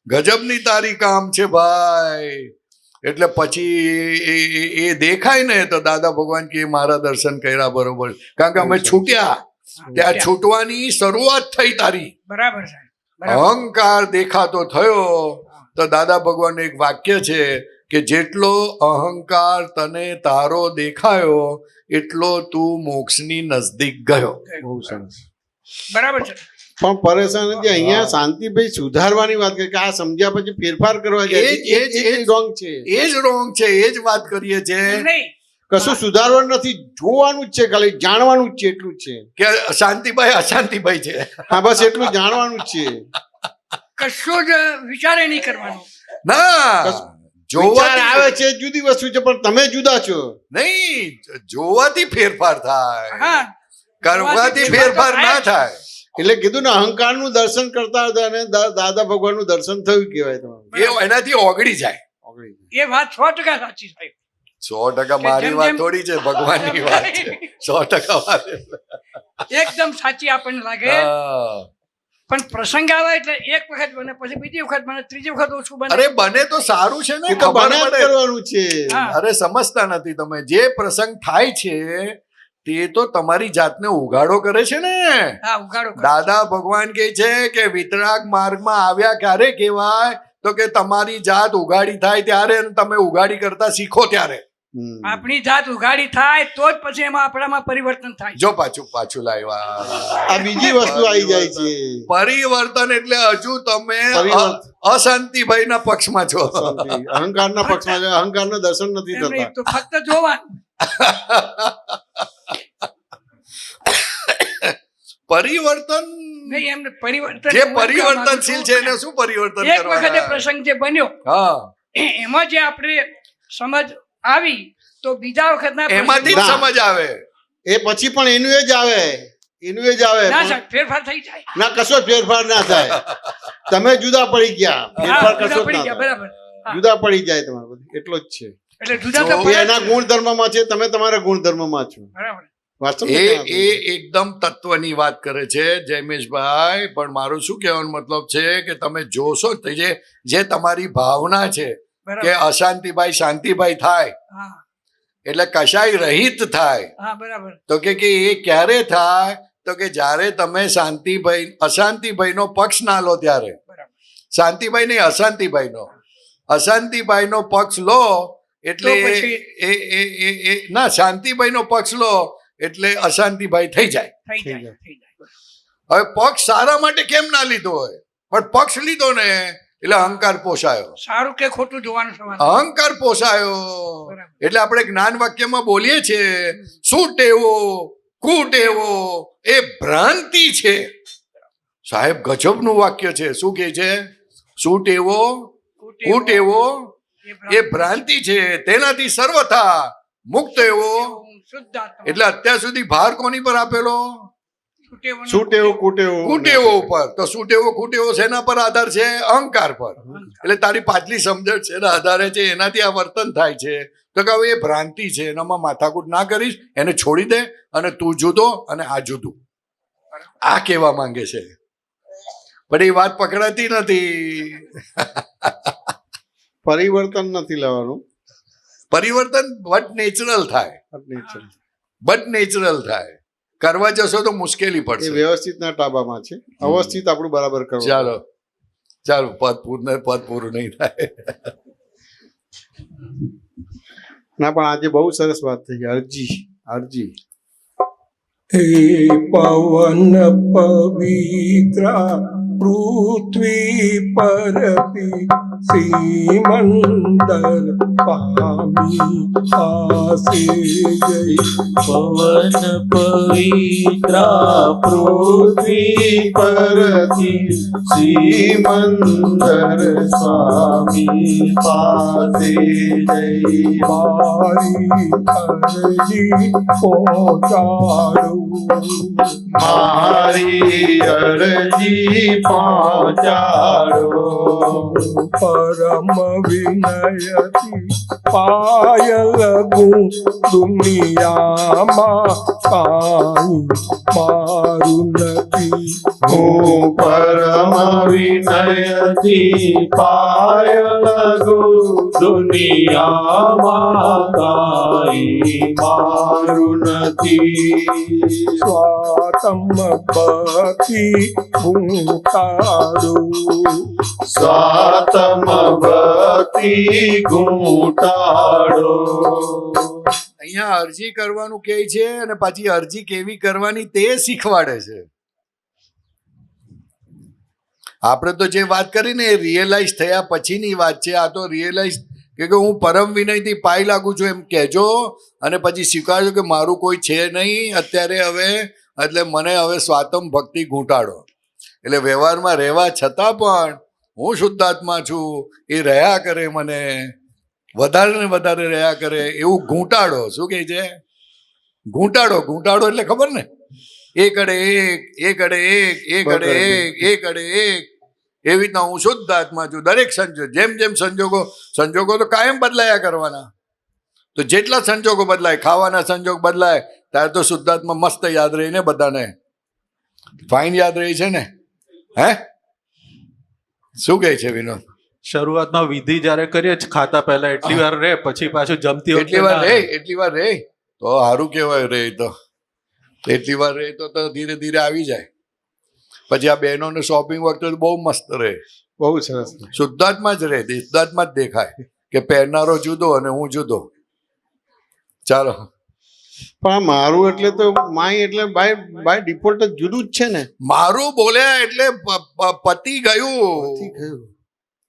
ગજબની તારી કામ છે ભાઈ. એટલે પછી એ દેખાય ને તો દાદા ભગવાન કે મારા દર્શન કર્યા બરોબર, કારણ કે અમે છૂટ્યા ત્યાં છૂટવાની શરૂઆત થઈ તારી. બરાબર છે. બરાબર. અહંકાર દેખાતો થયો તો દાદા ભગવાન એક વાક્ય છે કે જેટલો અહંકાર તને તારો દેખાયો એટલો તું મોક્ષની નજદીક ગયો. બહુ સરસ. બરાબર છે. પણ પરેશાન જે અહીંયા શાંતિભાઈ સુધારવાની વાત કરી કે આ સમજ્યા પછી ફેરફાર કરવા જાય એ રોંગ છે. એ જ રોંગ છે. એ જ વાત કરીએ છે નહીં કશું સુધારવાનું નથી, જોવાનું જ છે, ખાલી જાણવાનું જ છે, એટલું જ છે. કે શાંતિભાઈ અશાંતિભાઈ છે. હા બસ એટલું જાણવાનું જ છે. કશું જ વિચારે નહીં કરવાનો. ના, વિચાર જોવાથી આવે છે જુદી વસ્તુ છે, પણ તમે જુદા છો. નહીં, જોવાથી ફેરફાર થાય, હા કરવાથી ફેરફાર ના થાય. એટલે કીધું ને અહંકારનું દર્શન કરતા હતા અને દાદા ભગવાનનું દર્શન થયું કહેવાય તમારું. એ એનાથી ઓગળી જાય. એ વાત 100% સાચી સાહેબ. 100% મારી વાત થોડી છે, ભગવાનની વાત છે. 100% વાત. એકદમ સાચી આપણને લાગે, હા. પણ પ્રસંગ આવે એટલે એક વખત બને, પછી બીજી વખત બને, ત્રીજી વખત ઓછું બને. અરે બને તો સારું છે ને, એ તો ખબર બને જ પડે. કરવાનું છે. હા. અરે સમજતા નથી તમે. જે પ્રસંગ થાય છે તે તો તમારી જાતને ઉઘાડો કરે છે ને. હા, ઉઘાડો કરો. દાદા ભગવાન કહે છે કે વિતરાગ માર્ગમાં આવ્યા ક્યારે કહેવાય, તો કે તમારી જાત ઉઘાડી થાય ત્યારે અને તમે ઉઘાડી કરતા શીખો ત્યારે. હમ. આપણી જાત ઉઘાડી થાય તો જ પછી એમાં આપણામાં પરિવર્તન થાય. જો પાછું લાવ્યા. આ બીજી વસ્તુ આવી જાય છે. પરિવર્તન એટલે હજુ તમે પરિવર્તન. અશાંતિભાઈના પક્ષમાં છો. અહંકારના પક્ષમાં છે. અહંકારના દર્શન નથી એમને થતા. તો ફક્ત જોવાનું. પરિવર્તન નહીં, એમને પરિવર્તન જે પરિવર્તનશીલ છે એને શું પરિવર્તન એક વખતે કરવાના? પ્રસંગ જે બન્યો હા, એમાં જે આપણે સમજ આવી તો બીજા વખતના એમાંથી જ પ્રસંગમાં સમજ આવે. એ પછી પણ એનું એ જ આવે. એનું એ જ આવે. ના સાહેબ, ફેરફાર થઈ જાય. ના કશો જ ફેરફાર ના થાય. તમે જુદા પડી ગયા. ફેરફાર હા, કશો જુદા જ પડી ના ગયા, થાય. બરાબર. હા. જુદા પડી જાય તમારે બધું. એટલો જ છે. એટલે જુદા તો જો એ પડે જ એના છે. ગુણધર્મમાં છે, તમે તમારા ગુણધર્મમાં છો. બરાબર. વાસ્તવ એ એકદમ તત્વની વાત કરે છે જયમેશભાઈ. પણ મારું શું કહેવાનો મતલબ છે કે તમે જોશો તો જે તમારી ભાવના છે કે બરાબર. અશાંતિભાઈ શાંતિભાઈ થાય હા, એટલે કશાય રહિત થાય, હા, બરાબર. તો કે એ ક્યારે થાય, તો કે જ્યારે તમે અશાંતિભાઈનો પક્ષ ના લો ત્યારે. બરાબર. શાંતિભાઈ નહીં, અશાંતિભાઈનો પક્ષ લો એટલે તો પછી- ના, શાંતિભાઈનો પક્ષ લો એટલે અશાંતિભાઈ થઈ જાય. થઈ જાય, થઈ જાય. હવે પક્ષ સારા માટે કેમ ના લીધો હોય, પણ પક્ષ લીધો ને એટલે અહંકાર પોષાયો. સારું કે ખોટું જોવાનું સવાલ. અહંકાર પોષાયો બરાબર. એટલે આપણે જ્ઞાન વાક્યમાં બોલીએ છીએ શું ટેવો કુટેવો એ ભ્રાંતિ છે. સાહેબ ગજબનું વાક્ય છે. શું કહે છે? શું ટેવો કુટેવો એ ભ્રાંતિ છે, તેનાથી સર્વથા મુક્ત એવો. શુદ્ધ આત્મા. એટલે અત્યાર સુધી ભાર કોની પર આપેલો? છૂટેવોનો છૂટેવો કુટેવો કુટેવો ઉપર. તો સુટેવો કુટેવો શેના પર આધાર છે? અહંકાર પર. એટલે તારી પાછલી સમજણ છે એના આધારે છે, એનાથી આ વર્તન થાય છે. તો કે હવે એ ભ્રાંતિ છે, એનામાં માથાકૂટ ના કરીશ, એને છોડી દે અને તું જુદો અને આ જુદું. આ કહેવા માંગે છે, પણ એ વાત પકડાતી નથી. પરિવર્તન નથી લાવવાનું. પરિવર્તન બટ નેચરલ થાય. કરવા જશો તો મુશ્કેલી એ પડશે. વ્યવસ્થિતના તાબામાં છે. અવસ્થિત આપણું બરાબર કરવું. ચાલો પદ પૂરું નહીં થાય. ના પણ આજે બહુ સરસ વાત થઈ. અરજી હે પવન પવિત્રા પૃથ્વી પરથી શ્રીમંદર પામી આસે ગઈ. પવન પવિત્રા પૃથ્વી પરથી શ્રીમંદર સ્વામી પાસે જઈ મારી અરજી પહોંચાડું. મારી અરજી પહોંચાડો. પરમ વિનયથી પાયલ ગું દુનિયામાં કાંઈ મારું નથી. હું પરમ વિનયથી પાયલ ગો દુનિયામાં કાંઈ મારું નથી. સ્વાતમ ભક્તિ ઘૂંટાડું. સ્વાતમ ભક્તિ ઘૂંટાડો. અહીંયા અરજી કરવાનું કહે છે અને પાછી અરજી કેવી કરવાની તે શીખવાડે છે. આપણે તો જે વાત કરી ને એ રિયલાઇઝ થયા પછીની વાત છે. આ તો રિયલાઇઝ કે હું પરમ વિનયથી પાઈ લાગુ છું એમ કહેજો અને પછી સ્વીકારજો કે મારું કોઈ છે નહીં અત્યારે હવે, એટલે મને હવે સ્વાતમ ભક્તિ ઘૂંટાડો. એટલે વ્યવહારમાં રહેવા છતાં પણ હું શુદ્ધાત્મા છું એ રહ્યા કરે, મને વધારે ને વધારે રહ્યા કરે એવું ઘૂંટાડો. શું કહે છે? ઘૂંટાડો એટલે ખબર ને? એક અડે એક એવી રીતના હું શુદ્ધ આત્મા છું. દરેક સંજોગ જેમ જેમ સંજોગો તો કાયમ બદલાયા કરવાના. તો જેટલા સંજોગો બદલાય, ખાવાના સંજોગ બદલાય, ત્યારે તો શુદ્ધાત્મા મસ્ત યાદ રહીને બધાને ફાઇન યાદ રહી છે ને. હે શું કહે છે વિનોદ? શરૂઆતમાં વિધિ જ્યારે કરીએ જ ખાતા પહેલા એટલી વાર રે, પછી પાછું જમતી વખતે એટલી વાર ના રે, રહે. એટલી વાર રે તો સારું કહેવાય. રે તો એટલી વાર રે તો ધીરે ધીરે આવી જાય. પછી આ બહેનોને શોપિંગ વખતે તો બહુ મસ્ત રહે, બહુ સરસ. શુદ્ધાત્મા જ રહે, શુદ્ધાત્મા જ દેખાય કે પહેરનારો જુદો અને હું જુદો. ચાલો, પણ આ મારું એટલે તો માય એટલે બાય ડિફોલ્ટ જ જુદું જ છે ને. મારું બોલ્યા એટલે પતી ગયું.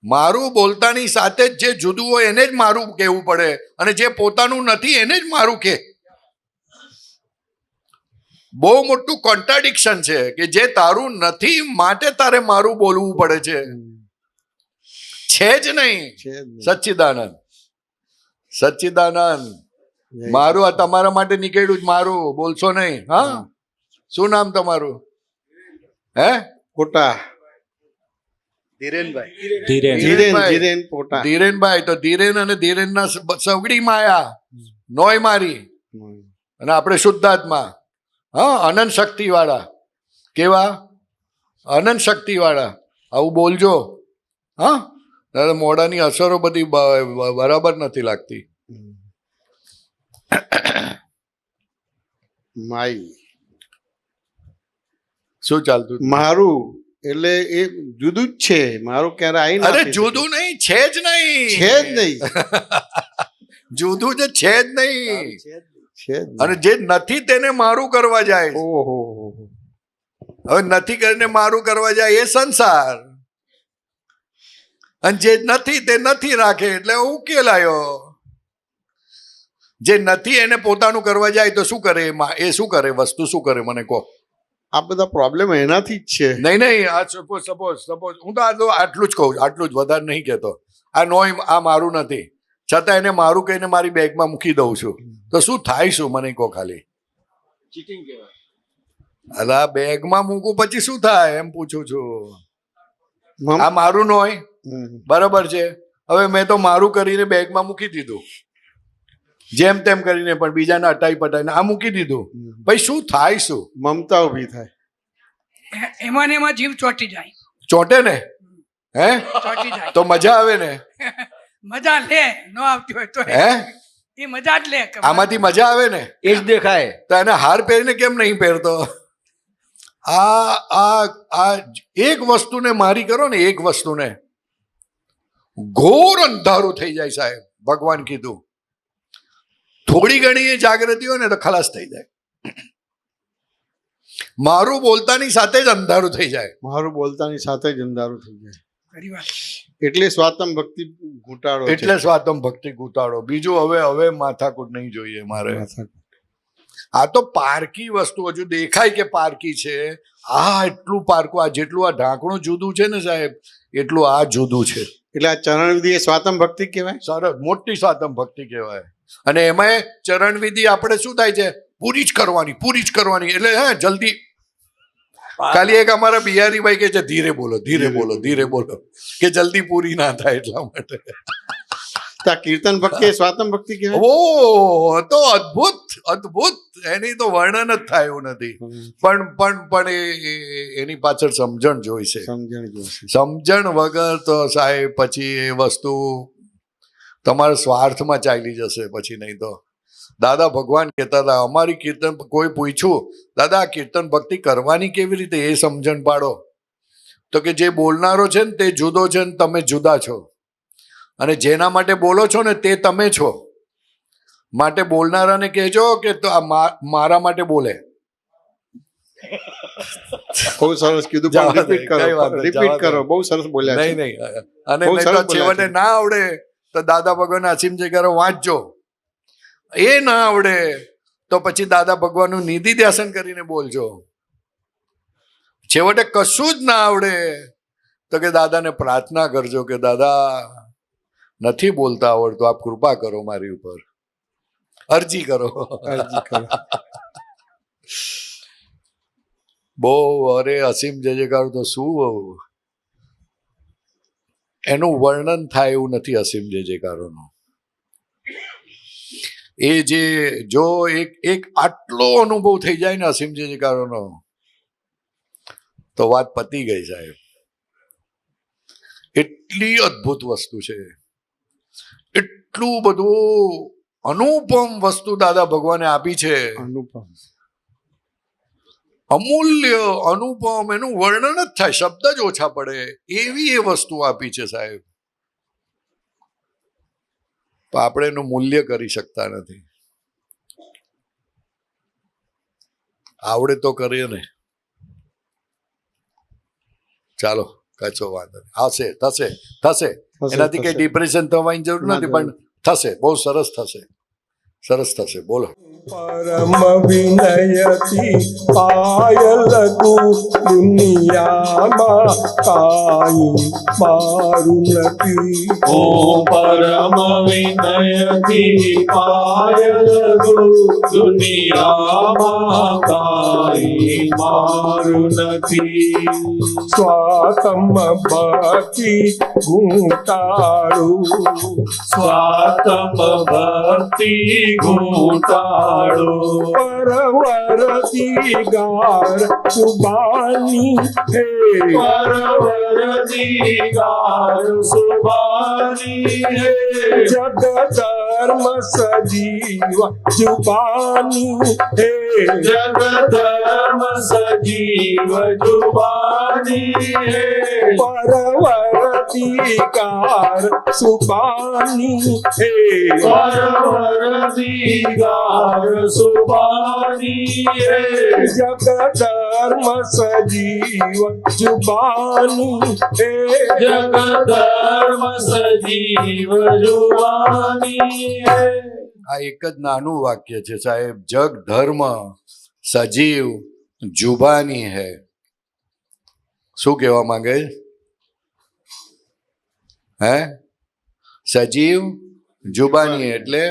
મારું બોલતાની સાથે જ જે જુદું હોય એને જ મારું કહેવું પડે, અને જે પોતાનું નથી એને જ મારું કે. બહુ મોટું કોન્ટ્રાડિક્શન છે કે જે તારું નથી માટે તારે મારું બોલવું પડે છે જ નહીં. છે જ નહીં. સચ્ચિદાનંદ, સચ્ચિદાનંદ. મારું આ તમારા માટે નીકળ્યું જ, મારું બોલશો નહીં. હા, શું નામ તમારું? હે પોટા. ધીરેનભાઈ. ધીરેન પોટા. ધીરેનભાઈ. તો ધીરેન અને ધીરેનના સગડી માયા નોય મારી, અને આપણે શુદ્ધાત્મા. હા, અનંત શક્તિ વાળા. કેવા? અનંત શક્તિ વાળા. આવું બોલજો. હા, મોઢાની અસરો બધી બરાબર નથી લાગતી. માય શું ચાલતું? મારું એટલે એ જુદું જ છે. મારું ક્યારે આવી અરે નથી. જુદું નહીં, છે જ નહીં. છે જ નહીં. જુદું જ છે જ નહીં. છે જ નહીં. અને જે નથી તેને મારું કરવા જાય. ઓહો. હવે નથી કરીને મારું કરવા જાય એ સંસાર, અને જે નથી તે નથી રાખે એટલે ઉકેલાયો. જે નથી એને પોતાનું કરવા જાય તો શું કરે? એ શું કરે? વસ્તુ શું કરે મને કહો? આ બધા પ્રોબ્લેમ એનાથી જ છે. નહીં નહીં, આ સપોઝ હું તો આટલું જ કહું, આટલું જ, વધારે નહીં કહેતો. આ નોય આ મારું નથી, છતાં એને મારું કહીને મારી બેગમાં મૂકી દઉં છું, તો શું થાય? શું મને કહો ખાલી? ચીટિંગ કહેવાય. અલા, બેગમાં મૂકું પછી શું થાય એમ પૂછું છું. મમ- આ મારું નોય, હમ. બરાબર છે. હવે મેં તો મારું કરીને બેગમાં મૂકી દીધું, જેમ તેમ કરીને, પણ બીજાને અટાઈ પટાઈને આ મૂકી દીધું. ભાઈ શું થાય? શું મમતા ઉભી થાય. એમાં ને એમાં જીવ ચોંટી જાય. ચોટે ને? હે ચોંટી જાય. તો મજા આવે ને? મજા લે, ન આવતી હોય તો હે એ મજા જ લે. આમાંથી મજા આવે ને? એ જ દેખાય. તો એને હાર પહેરીને કેમ નહીં પહેરતો? આ આ આ એક વસ્તુને મારી કરો ને, એક વસ્તુને, ઘોર અંધારું થઈ જાય સાહેબ. ભગવાન કીધું થોડી ઘણી એ જાગૃતિ હોય ને તો ખલાસ થઈ જાય. મારું બોલતાની સાથે જ અંધારું થઈ જાય. મારું બોલતાની સાથે જ અંધારું થઈ જાય. ખરી વાત. એટલે સ્વાતમ ભક્તિ ઘૂંટાડો છે. એટલે સ્વાતમ ભક્તિ ઘૂંટાડો. બીજું હવે માથાકૂટ નહીં જોઈએ મારે. આ તો પારકી વસ્તુ, હજુ દેખાય કે પારકી છે. આ એટલું પારકું, આ જેટલું આ ઢાંકણું જુદું છે ને સાહેબ, એટલું આ જુદું છે. એટલે આ ચરણ વિધિ એ સ્વાતમ ભક્તિ કહેવાય. સરસ, મોટી સ્વાતમ ભક્તિ કહેવાય. અને એમાં ચરણ વિધિ આપણે શું થાય છે? પૂરી જ કરવાની, પૂરી જ કરવાની. એટલે હે જલ્દી. ખાલી એક અમારા બિહારીભાઈ કે છે ધીરે બોલો, ધીરે બોલો, ધીરે બોલો, કે જલ્દી પૂરી ના થાય એટલા માટે. તો આ કીર્તન ભક્તિ એ સ્વાતમ ભક્તિ કહેવાય. ઓ તો અદ્ભુત, અદ્ભુત. એની તો વર્ણન જ થાય એવું નથી. પણ એની પાછળ સમજણ જોઈશે. સમજણ જોશે. સમજણ વગર તો સાહેબ પછી એ વસ્તુ તમારા સ્વાર્થમાં ચાલી જશે પછી. નહીં તો દાદા ભગવાન કહેતા હતા, અમારી કીર્તન, કોઈ પૂછ્યું દાદા આ કીર્તન ભક્તિ કરવાની કેવી રીતે, એ સમજણ પાડો. તો કે જે બોલનારો છે ને તે જુદો છે ને તમે જુદા છો, અને જેના માટે બોલો છો ને તે તમે છો. માટે બોલનારાને કહેજો કે તો આ મારા માટે બોલે. બહુ સરસ કીધું. જવા દે, રિપીટ કરો, કઈ વાંધો નહીં, રિપીટ જવા દે. કરો. બહુ સરસ બોલ્યા છે. નહીં અને બહુ નહીં સરસ તો છેવટે બોલ્યા છે. ના આવડે તો દાદા ભગવાન અસીમ જગ્યાએ વાંચજો. એ ના આવડે તો પછી દાદા ભગવાનનું નિધિ ધ્યાસન કરીને બોલજો. છેવટે કશું જ ના આવડે તો કે દાદાને પ્રાર્થના કરજો કે દાદા નથી બોલતા આવડતું, આપ કૃપા કરો મારી ઉપર. અરજી કરો. અરજી કરો. બહુ અરે અસીમ જય જયકાર તો શું એનું વર્ણન થાય એવું નથી અસીમ જય જયકારોનું. એ જે જો એક આટલો અનુભવ થઈ જાય ને અસીમજીકારોનો તો વાત પતી ગઈ સાહેબ. એટલી અદ્ભુત વસ્તુ છે, એટલું બધું અનુપમ વસ્તુ દાદા ભગવાને આપી છે, અનુપમ. અમૂલ્ય અનુપમ, એનું વર્ણન જ થાય, શબ્દ જ ઓછા પડે એવી એ વસ્તુ આપી છે સાહેબ. તો આપણે એનું મૂલ્ય કરી શકતા નથી. આવડે તો કરીએ ને. ચાલો, કચો વાંધો નહીં, આવશે, થશે થશે. એનાથી કઈ ડિપ્રેશન થવાની જરૂર નથી, પણ થશે, બહુ સરસ થશે, સરસ થશે. બોલો. પરમ વિનયથી પાયલ તું દુનિયામાં કાંઈ મારું નથી. ઓ પરમ વિનયથી પાયલ દુનિયામાં કાંઈ મારું નથી. સ્વાતમ ભક્તિ ઘૂંટાળું, સ્વાતમ ભક્તિ ઘૂંટાળો, પરવરતી ગાર સુબાની હે, પરવરતી ગાર સુબાની હે, જગ ધર્મ સજીવ જુબાની હે, જગ ધર્મ સજીવ જુબાની હે, પરવરતી ગાર સુબાની હે, પરવરતી ગાર સુબાની હે, જગ ધર્મ સજીવ જુબાની હે, જગ ધર્મ સજીવ જુબાની હે. આ એક જ નાનું વાક્ય છે સાહેબ. જગ ધર્મ સજીવ જુબાની હૈ. શું કહેવા માંગે? હે, સજીવ જુબાની એટલે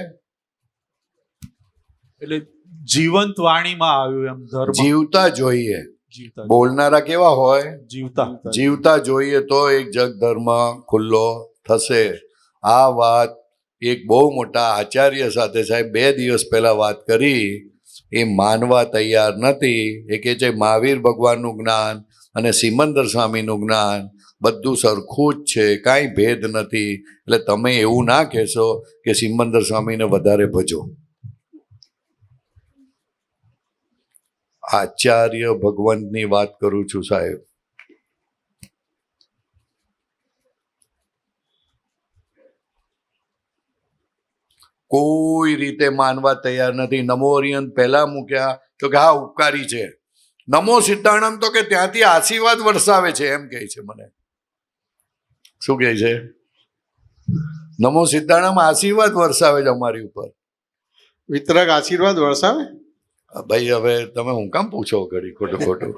જીવંત વાણીમાં આવ્યું એમ. ધર્મ જીવતા જોઈએ. જીવતા બોલનારા કેવા હોય? જીવતા જીવતા જોઈએ તો એક જગ ધર્મ ખુલ્લો થશે. આ વાત એક બહુ મોટા આચાર્ય સાથે સાહેબ 2 દિવસ પહેલા વાત કરી, એ માનવા તૈયાર નથી. એ કે છે મહાવીર ભગવાનનું જ્ઞાન અને સિમંદર સ્વામીનું જ્ઞાન બધું સરખું જ છે, કાંઈ ભેદ નથી. એટલે તમે એવું ના કહેશો કે સિમંદર સ્વામીને વધારે ભજો. આચાર્ય ભગવંતની વાત કરું છું સાહેબ. કોઈ રીતે માનવા તૈયાર નથી. નમો અરિયંત પહેલા મૂક્યા તો કે હા ઉપકારી છે. નમો સિદ્ધાણમ તો કે ત્યાંથી આશીર્વાદ વરસાવે છે એમ કહે છે. મને શું કહે છે? નમો સિદ્ધાણમ આશીર્વાદ વરસાવે છે અમારી ઉપર. વિતરક આશીર્વાદ વરસાવે. ભાઈ હવે તમે હું કામ પૂછો ઘડી ખોટું ખોટું?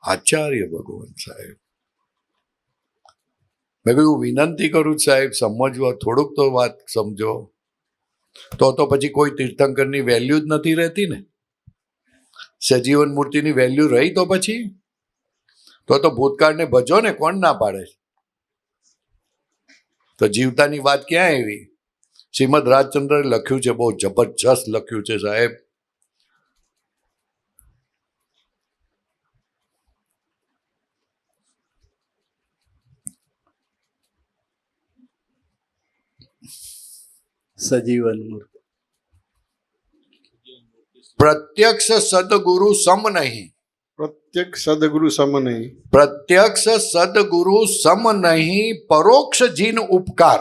આચાર્ય ભગવાન સાહેબ, મેં કહ્યું વિનંતી કરું સાહેબ સમજવા, થોડુંક તો વાત સમજો. તો પછી કોઈ તીર્થંકરની વેલ્યુ જ નથી રહેતી ને. સજીવન મૂર્તિની વેલ્યુ રહી તો પછી તો ભૂતકાળને ભજો ને, કોણ ના પાડે? તો જીવતાની વાત ક્યાં આવી? શ્રીમદ રાજચંદ્રએ લખ્યું છે, બહુ જબરજસ્ત લખ્યું છે સાહેબ. સજીવન મૂર્તિ. પ્રત્યક્ષ સદગુરુ સમ નહીં. પ્રત્યક્ષ સદગુરુ સમ નહીં. પ્રત્યક્ષ સદગુરુ સમ નહીં, પરોક્ષ જીન ઉપકાર.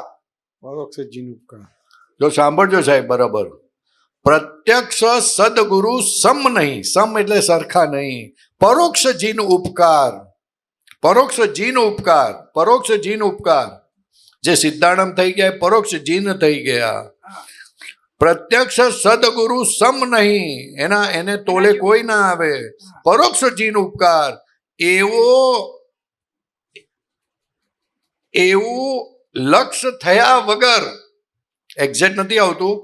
પરોક્ષ જીન ઉપકાર. જો સાંભળજો સાહેબ બરાબર. પ્રત્યક્ષ સદગુરુ સમ નહીં, સમ એટલે સરખા નહીં. પરોક્ષ જીન ઉપકાર, પરોક્ષ જીન ઉપકાર, પરોક્ષ જીન ઉપકાર. જે સિદ્ધાણમ થઈ ગયા એ પરોક્ષ જીન થઈ ગયા. પ્રત્યક્ષ સદગુરુ સમ નહીં, એને તોલે કોઈ ના આવે. પરોક્ષ જીન ઉપકાર. એવું લક્ષ્ય થયા વગર, એક્ઝેક્ટ નથી આવતું,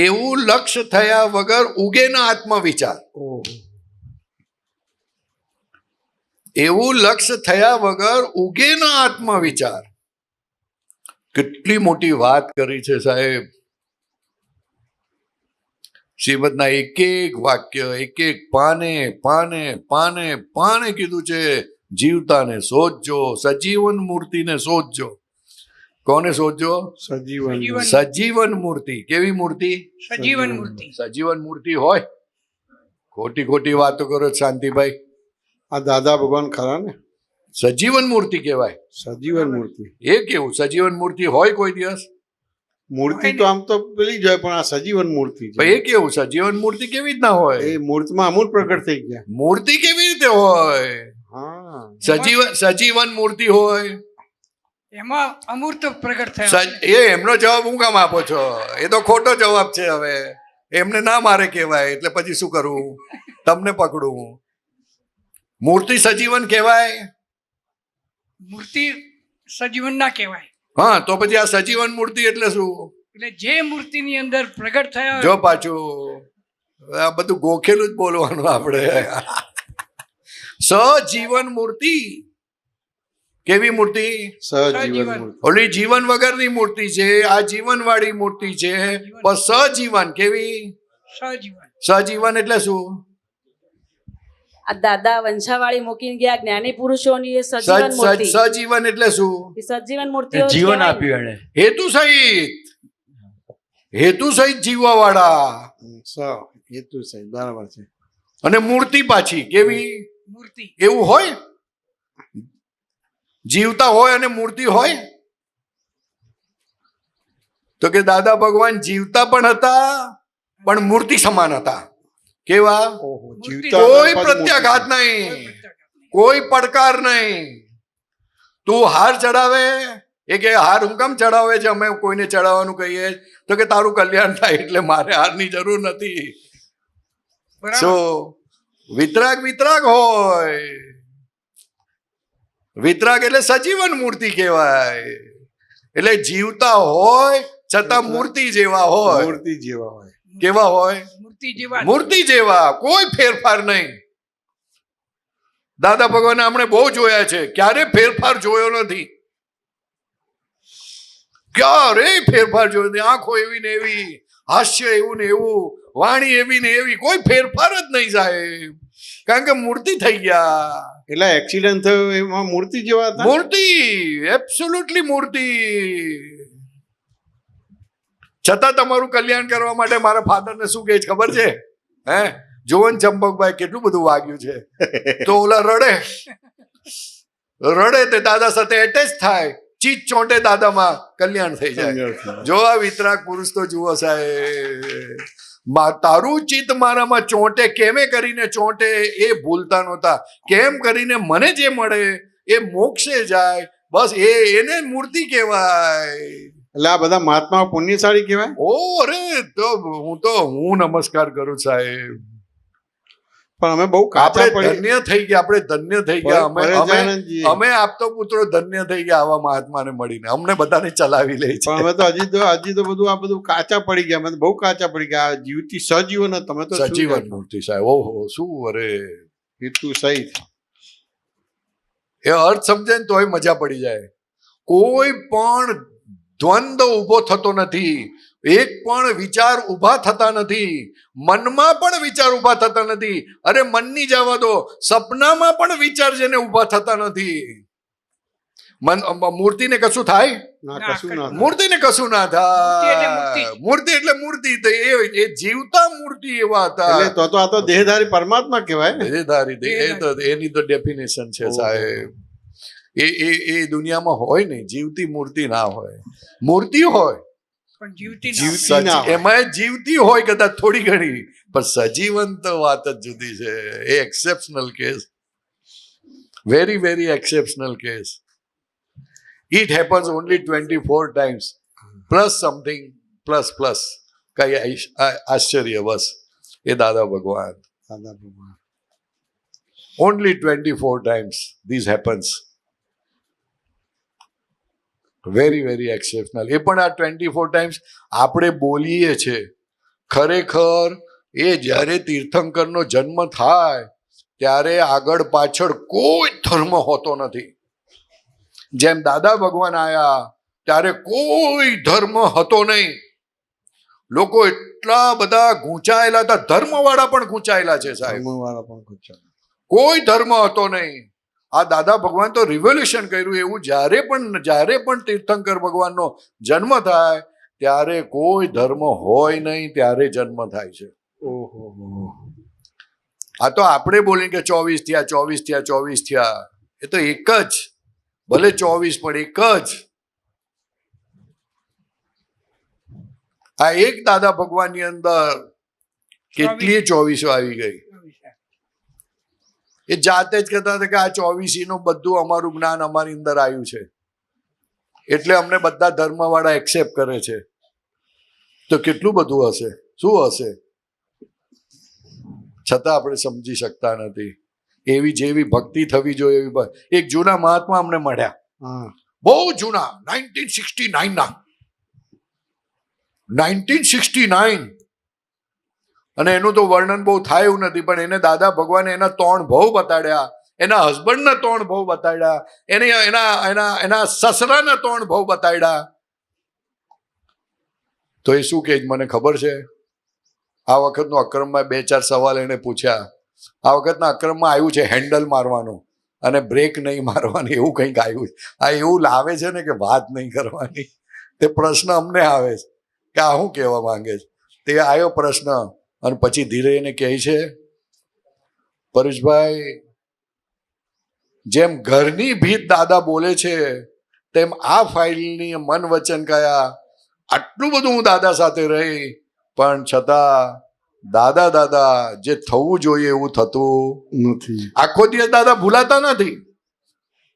એવું લક્ષ્ય થયા વગર ઉગે ના આત્મવિચાર. એવું લક્ષ્ય થયા વગર ઉગે ના આત્મવિચાર. કેટલી મોટી વાત કરી છે સાહેબ. શ્રીમદના એક એક વાક્ય, એક એક પાને પાને પાને પાને કીધું છે જીવતાને શોધજો, સજીવન મૂર્તિને શોધજો. કોને શોધજો? સજીવન સજીવન મૂર્તિ. કેવી મૂર્તિ? સજીવન મૂર્તિ. સજીવન મૂર્તિ હોય. ખોટી ખોટી વાતો કરો છો શાંતિભાઈ. આ દાદા ભગવાન ખરા ને, સજીવન મૂર્તિ કહેવાય. સજીવન મૂર્તિ. એ કેવું સજીવન મૂર્તિ હોય કોઈ દિવસ? મૂર્તિ તો આમ તો પેલી જ હોય, પણ આ સજીવન મૂર્તિ છે. ભાઈ એ કેવું સજીવન મૂર્તિ કેવી રીતના હોય? એ મૂર્તિમાં અમૂર્ત પ્રગટ થઈ ગયા. મૂર્તિ કેવી રીતે હોય? હા, સજીવન મૂર્તિ હોય. એમાં અમૂર્ત પ્રગટ થયા. એ એમનો જવાબ હું કામ આપો છો? એ તો ખોટો જવાબ છે. હવે એમને ના મારે કહેવાય એટલે પછી શું કરવું? તમને પકડું. મૂર્તિ સજીવન કહેવાય? મૂર્તિ સજીવન ના કહેવાય. હા, તો પછી આ સજીવન મૂર્તિ એટલે શું? એટલે જે મૂર્તિની અંદર પ્રગટ થયા જો પાછું આ બધું ગોખેલું જ બોલવાનું આપણે. સજીવન મૂર્તિ. કેવી મૂર્તિ? સજીવન મૂર્તિ. ઓલી જીવન વગરની મૂર્તિ છે, આ જીવન વાળી મૂર્તિ છે. પણ સજીવન કેવી? સજીવન. સજીવન એટલે શું? આ દાદા વંશાવાળી મૂકીને ગયા જ્ઞાની પુરુષોની એ સજીવન મૂર્તિ. સજીવન એટલે શું? એ સજીવન મૂર્તિ જીવન આપ્યું એને. હેતુ સહિત. હેતુ સહિત જીવવા વાળા. હેતુ સાહેબ બરાબર છે. અને મૂર્તિ પાછી કેવી? મૂર્તિ. એવું હોય? જીવતા હોય અને મૂર્તિ હોય? તો કે દાદા ભગવાન જીવતા પણ હતા પણ મૂર્તિ સમાન હતા. કેવા? કોઈ પ્રત્યાઘાત નહીં, કોઈ પડકાર નહીં. તું હાર ચડાવે એ કે હાર હું કામ ચડાવે છે? અમે કોઈને ચડાવવાનું કહીએ તો કે તારું કલ્યાણ થાય એટલે મારે હારની જરૂર નથી. શું વિતરાગ વિતરાગ હોય? વિતરાગ એટલે સજીવન મૂર્તિ કહેવાય. એટલે જીવતા હોય છતાં મૂર્તિ જેવા હોય. મૂર્તિ જેવા હોય. કેવા હોય? મૂર્તિ જેવા. મૂર્તિ જેવા, કોઈ ફેરફાર નહીં. દાદા ભગવાન આપણે બહુ જોયા છે, ક્યારે ફેરફાર જોયો નથી. ક્યારે ફેરફાર જોયો નથી. આંખો એવી ને એવી, હાસ્ય એવું ને એવું, વાણી એવી ને એવી, કોઈ ફેરફાર જ નહીં સાહેબ. કારણ કે મૂર્તિ થઈ ગયા. એટલે એક્સિડન્ટ થયો એમાં મૂર્તિ જેવા હતા. મૂર્તિ, એબ્સોલ્યુટલી મૂર્તિ. છતાં તમારું કલ્યાણ કરવા માટે મારા ફાધરને શું કહે છે ખબર છે? હે, જોવન ચંપકભાઈ કેટલું બધું વાગ્યું છે. તો ઓલા રડે તે દાદા સાથે એટેચ થાય, ચીજ ચોંટે દાદામાં, કલ્યાણ થઈ જાય. જો આ વિતરાગ પુરુષ તો જુઓ સાહેબ. તારું ચિત્ત મારામાં ચોંટે, કેમે કરીને ચોંટે એ ભૂલતા નહોતા. કેમ કરીને મને જે મળે એ મોક્ષે જાય, બસ એને મૂર્તિ કહેવાય. એટલે આ બધા મહાત્મા પુણ્યશાળી કહેવાય. ઓ અરે, તો હું નમસ્કાર કરું સાહેબ. પણ અમે બહુ કાચા આપણે ધન્ય થઈ ગયા. આપણે ધન્ય થઈ ગયા. અમે આપતો પુત્રો ધન્ય થઈ ગયા આવા મહાત્માને મળીને. અમને બધાને ચલાવી લે છે. પણ અમે તો હજી તો બધું આ બધું કાચા પડી ગયા. અમે તો બહુ કાચા પડી ગયા. જીવતી સજીવન તમે તો સજીવન મૂર્તિ સાહેબ. ઓહો, શું અરે હેતુ સહિત. એ અર્થ સમજે ને તોય મજા પડી જાય. કોઈ પણ દ્વંદ ઉભો થતો નથી. એક પણ વિચાર ઉભા થતા નથી. મનમાં પણ વિચાર ઉભા થતા નથી. અરે મનની જવા દો, સપનામાં પણ વિચાર જેને ઉભા થતા નથી. મૂર્તિને કશું થાય? મૂર્તિને કશું ના થાય. મૂર્તિ એટલે મૂર્તિ. એ જીવતા મૂર્તિ એવા હતા. તો આ તો દેહધારી પરમાત્મા કહેવાય. દેહધારી, એની તો ડેફિનેશન છે સાહેબ. એ દુનિયામાં હોય નહીં. જીવતી મૂર્તિ ના હોય. મૂર્તિ હોય એમાં જીવતી હોય કદાચ થોડી ઘણી, પણ સજીવન તો વાત જ જુદી છે. એ exceptional case, very very exceptional case. It happens only 24 times plus something plus. કઈ આશ્ચર્ય બસ. એ દાદા ભગવાન only 24 times this happens. Very very exceptional. એ પણ આ 24 times આપણે બોલીએ છે. ખરેખર એ જ્યારે તીર્થંકરનો જન્મ થાય ત્યારે આગળ પાછળ કોઈ ધર્મ હોતો નથી. જેમ દાદા ભગવાન આયા ત્યારે કોઈ ધર્મ હતો નહીં. લોકો એટલા બધા ગૂંચાયેલા હતા, ધર્મવાળા પણ ગૂંચાયેલા છે સાહેબ. ધર્મવાળા પણ પૂછ્યા. કોઈ ધર્મ હતો નહીં. આ દાદા ભગવાન તો રિવોલ્યુશન કર્યું. એવું જ્યારે પણ તીર્થંકર ભગવાનનો જન્મ થાય ત્યારે કોઈ ધર્મ હોય નહીં, ત્યારે જન્મ થાય છે. ઓહો. આ તો આપણે બોલીએ કે 24 થયા. એ તો એક જ, ભલે 24 પણ એક જ. આ એક દાદા ભગવાનની અંદર કેટલી 24 આવી ગઈ. એ જાતે જ કહેતા હતા કે આ 24 નું બધું અમારું જ્ઞાન અમારી અંદર આવ્યું છે, એટલે અમને બધા ધર્મવાળા એક્સેપ્ટ કરે છે. તો કેટલું બધું હશે, શું હશે, છતાં આપણે સમજી શકતા નથી. એવી જેવી ભક્તિ થવી જોઈએ એવી. એક જૂના મહાત્મા અમને મળ્યા, બહુ જૂના, 1969. અને એનું તો વર્ણન બહુ થાય એવું નથી, પણ એને દાદા ભગવાને એના 3 ભવ બતાડ્યા, એના હસબન્ડના 3 ભવ બતાડ્યા, એના સસરાના 3 ભવ બતાડ્યા. તો એ શું કહે મને ખબર છે? આ વખતનો અક્રમમાં 2-4 સવાલ એને પૂછ્યા. આ વખતના અક્રમમાં આવ્યું છે હેન્ડલ મારવાનું અને બ્રેક નહીં મારવાની, એવું કંઈક આવ્યું. આ એવું લાવે છે ને કે વાત નહીં કરવાની. તે પ્રશ્ન અમને આવે છે કે આ શું કહેવા માંગે છે. તે આવ્યો પ્રશ્ન, અને પછી ધીરે એને કહે છે, પરેશભાઈ, જેમ ઘરની ભીત દાદા બોલે છે તેમ આ ફાઇલની મન વચન કયા. આટલું બધું હું દાદા સાથે રહી, પણ છતાં દાદા જે થવું જોઈએ એવું થતું નથી. આખો દિવસ દાદા ભૂલાતા નથી,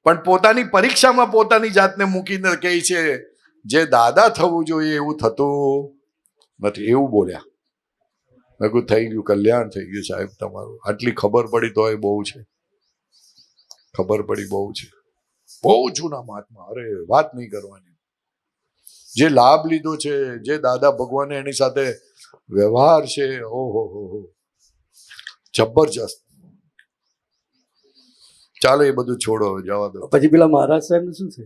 પણ પોતાની પરીક્ષામાં પોતાની જાતને મૂકીને કહે છે જે દાદા થવું જોઈએ એવું થતું નથી. એવું બોલ્યા. મેં કહ્યું થઈ ગયું, કલ્યાણ થઈ ગયું સાહેબ તમારું. આટલી ખબર પડી તો એ બહુ છે. ખબર પડી બહુ છે. બહુ જૂના મહાત્મા. અરે વાત નહીં કરવાની. જે લાભ લીધો છે, જે દાદા ભગવાને એની સાથે વ્યવહાર છે, ઓહો હો, જબરજસ્ત. ચાલો એ બધું છોડો, જવા દો. પછી પેલા મહારાજ સાહેબ નું શું છે?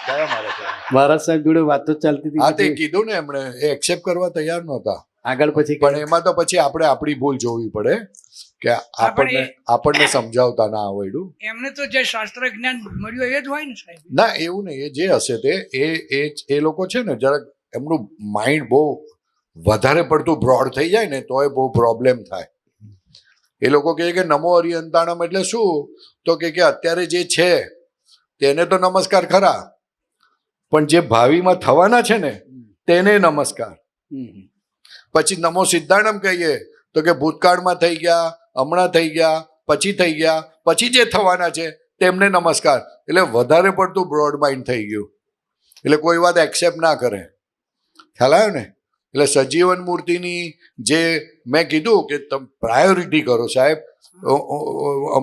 કયા મારા સાહેબ? મહારાજ સાહેબ જોડે વાતો ચાલતી હતી. હા, તે કીધું ને એમણે, એ એક્સેપ્ટ કરવા તૈયાર નહોતા. આગળ પછી પણ એમાં તો પછી આપણે આપણી ભૂલ જોવી પડે કે આપણને સમજાવતા ના આવડ્યું. એમને તો જે શાસ્ત્ર જ્ઞાન મળ્યું એ જ હોય ને સાહેબ. ના, એવું નહીં. એ જે હશે તે એ લોકો છે ને, જરાક એમનું માઇન્ડ બહુ વધારે પડતું બ્રોડ થઈ જાય ને તો એ બહુ પ્રોબ્લેમ થાય. એ લોકો કહે કે નમો હરિહંતાણમ એટલે શું? તો કે અત્યારે જે છે તેને તો નમસ્કાર ખરા, પણ જે ભાવિમાં થવાના છે ને તેને નમસ્કાર. પછી નમો સિદ્ધાણમ કહીએ તો કે ભૂતકાળમાં થઈ ગયા, હમણાં થઈ ગયા, પછી થઈ ગયા, પછી જે થવાના છે તેમને નમસ્કાર. એટલે વધારે પડતું બ્રોડ માઇન્ડ થઈ ગયું, એટલે કોઈ વાત એક્સેપ્ટ ના કરે. ખ્યાલ આવ્યો ને? એટલે સજીવન મૂર્તિની જે મેં કીધું કે તમે પ્રાયોરિટી કરો સાહેબ.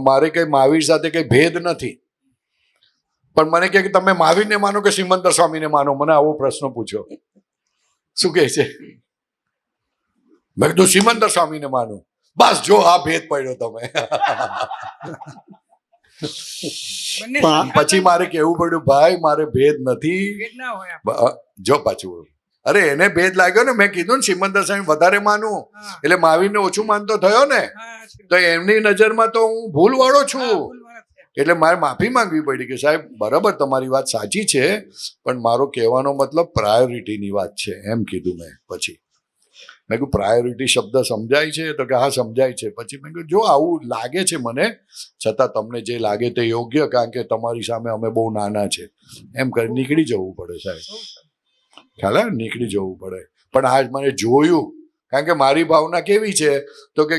મારે કંઈ મહાવીર સાથે કંઈ ભેદ નથી, પણ મને કહે કે તમે મહાવીરને માનો કે સિમંદર સ્વામીને માનો. મને આવો પ્રશ્ન પૂછ્યો. શું કહે છે? મેં કીધું સિમંદર સ્વામીને માનું. બસ જો આ ભેદ પડ્યો તમે. પછી મારે કહેવું પડ્યું ભાઈ મારે ભેદ નથી. જો પાછું અરે એને ભેદ લાગ્યો ને. મેં કીધું ને સિમંદર સ્વામી વધારે માનું એટલે મહાવીરને ઓછું માનતો થયો ને. તો એમની નજરમાં તો હું ભૂલ વાળો છું, એટલે મારે માફી માંગવી પડી કે સાહેબ બરાબર તમારી વાત સાચી છે, પણ મારો કહેવાનો મતલબ પ્રાયોરિટીની વાત છે એમ કીધું મેં. પછી મેં કહ્યું પ્રાયોરિટી શબ્દ સમજાય છે? તો કે હા સમજાય છે. પછી મેં કહ્યું જો આવું લાગે છે મને, છતાં તમને જે લાગે તે યોગ્ય, કારણ કે તમારી સામે અમે બહુ નાના છે, એમ કરી નીકળી જવું પડે સાહેબ. ખ્યાલ આવે? નીકળી જવું પડે. પણ આજ મને જોયું, કારણ કે મારી ભાવના કેવી છે તો કે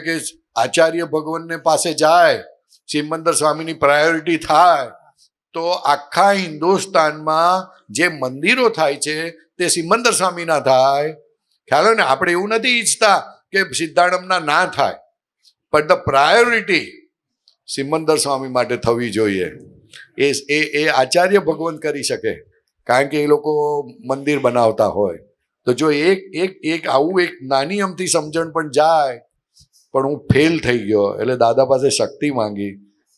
આચાર્ય ભગવાનને પાસે જાય, સિમંદર સ્વામીની પ્રાયોરિટી થાય તો આખા હિન્દુસ્તાનમાં જે મંદિરો થાય છે તે સિમંદર સ્વામીના થાય. ખ્યાલ ને? આપણે એવું નથી ઈચ્છતા કે સિદ્ધાણમના ના થાય, પણ ધ પ્રાયોરિટી સિમંદર સ્વામી માટે થવી જોઈએ. એ આચાર્ય ભગવાન કરી શકે, કારણ કે એ લોકો મંદિર બનાવતા હોય. તો જો એક આવું એક નાની અમથી સમજણ પણ જાય, પણ હું ફેલ થઈ ગયો એટલે દાદા પાસે શક્તિ માંગી,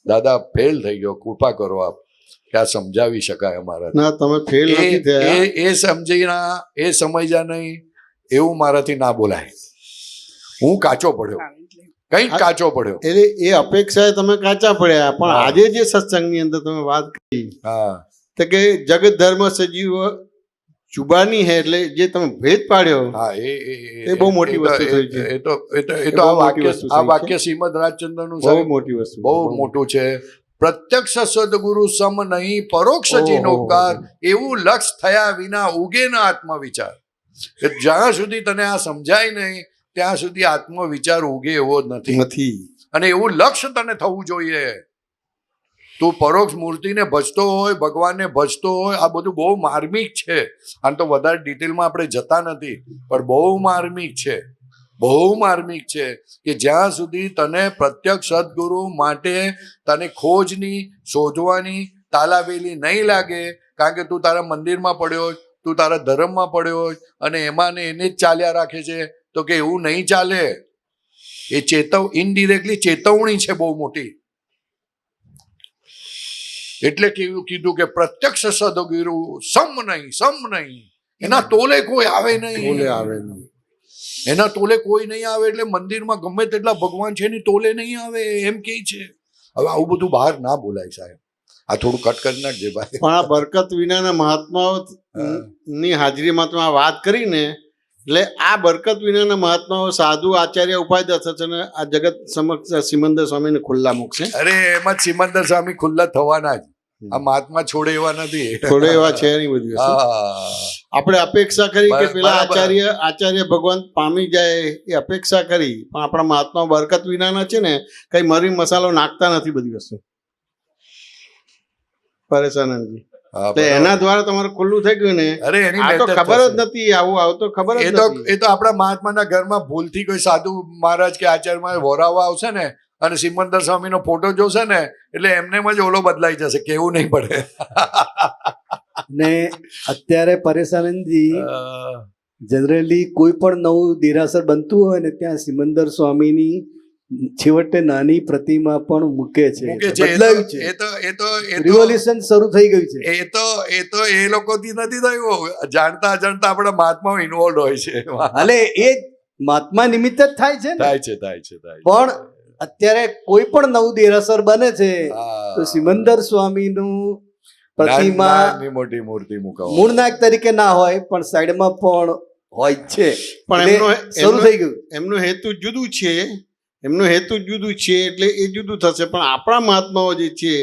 દાદા ફેલ થઈ ગયો, કૃપા કરો આપ. કે આ સમજાવી શકાય અમારાથી. ના તમે ફેલ નથી થયા. એ સમજીના એ સમજ્યા નહીં એવું મારાથી ના બોલાય. હું કાચો પડ્યો, કંઈક કાચો પડ્યો. એટલે એ અપેક્ષાએ તમે કાચા પડ્યા, પણ આજે જે સત્સંગની અંદર તમે વાત કરી તો કે જગત ધર્મ સજીવ જુબાની હે, એટલે જે તમે ભેદ પાડ્યો, હા એ બહુ મોટી વસ્તુ થઈ છે. એ તો આ વાક્ય શ્રીમદ રાજચંદ્રનું બહુ મોટી વસ્તુ, બહુ મોટું છે. પ્રત્યક્ષ સદગુરુ સમ નહીં પરોક્ષ જીનોપકાર, એવું લક્ષ થયા વિના ઉગે ન આત્મવિચાર. કે જ્યાં સુધી તને આ સમજાય નહીં ત્યાં સુધી આત્મવિચાર ઉગે એવો જ નથી. અને એવું લક્ષ્ય તને થવું જોઈએ. તું પરોક્ષ મૂર્તિને ભજતો હોય, ભગવાનને ભજતો હોય, આ બધું બહુ માર્મિક છે. આમ તો વધારે ડિટેલમાં આપણે જતા નથી, પણ બહુ માર્મિક છે, બહુ માર્મિક છે કે જ્યાં સુધી તને પ્રત્યક્ષ સદગુરુ માટે તને ખોજની, શોધવાની તાલાવેલી નહીં લાગે, કારણ કે તું તારા મંદિરમાં પડ્યો હોય, તું તારા ધર્મમાં પડ્યો હોય અને એમાં ને એને જ ચાલ્યા રાખે છે, તો કે એવું નહીં ચાલે. એ ઇનડિરેક્ટલી ચેતવણી છે બહુ મોટી. એટલે કેવું કીધું કે પ્રત્યક્ષ સદગુરુ સમ નહીં, એના તોલે કોઈ આવે નહીં. એના તોલે કોઈ નહીં આવે. એટલે મંદિરમાં ગમે તેટલા ભગવાન છે એની તોલે નહીં આવે એમ કે છે. હવે આવું બધું બહાર ના બોલાય સાહેબ, આ થોડું કટ કરી નાખજે ભાઈ. પણ આ બરકત વિનાના મહાત્માઓ ની હાજરીમાં તમે આ વાત કરીને, એટલે આ બરકત વિનાના મહાત્માઓ સાધુ આચાર્ય ઉપાય થશે ને આ જગત સમક્ષ સિમંદર સ્વામીને ખુલ્લા મૂકશે. અરે એમાં સિમંદર સ્વામી ખુલ્લા થવાના જ. આ મહાત્મા છોડે એવા નથી, છોડે એવા છે નહીં. બધી આપણે અપેક્ષા કરી કે પેલા આચાર્ય ભગવાન પામી જાય એ અપેક્ષા કરી, પણ આપણા મહાત્મા બરકત વિનાના છે ને, કઈ મરી મસાલો નાખતા નથી બધી વસ્તુ. પરેશાનંદજી એના દ્વારા તમારું ખુલ્લું થઈ ગયું ને. અરે આ તો ખબર જ નથી, આવું આવતો ખબર જ નથી. એ તો આપણા મહાત્માના ઘરમાં ભૂલથી કોઈ સાધુ મહારાજ કે આચાર્ય વોરાવા આવશે ને અને સિમંદર સ્વામીનો ફોટો જોશે ને એટલે એમને જ ઓલો બદલાઈ જશે, કેવું નહીં પડે. ને અત્યારે પરેશાનંદજી જનરલી કોઈ પણ નવું દેરાસર બનતું હોય ને ત્યાં સિમંદર સ્વામીની છેવટે નાની પ્રતિમા પણ મૂકે છે. બદલાયું છે, રિવોલ્યુશન શરૂ થઈ ગયું છે. એ તો એ લોકોથી નથી થયું, જાણતા અજાણતા આપણા મહાત્માઓ ઇન્વોલ્વ હોય છે. એટલે એ મહાત્મા નિમિત્ત જ થાય છે, થાય છે. પણ અત્યારે કોઈ પણ નવું દેરાસર બને છે તો સિમંદર સ્વામીનું પ્રતિમા મોટી મૂર્તિ મૂકાવો, મૂળનાયક તરીકે ના હોય પણ સાઈડમાં પણ હોય છે. પણ શરૂ થઈ ગયું. એમનું હેતુ જુદું છે, એટલે એ જુદું થશે. પણ આપણા મહાત્માઓ જે છે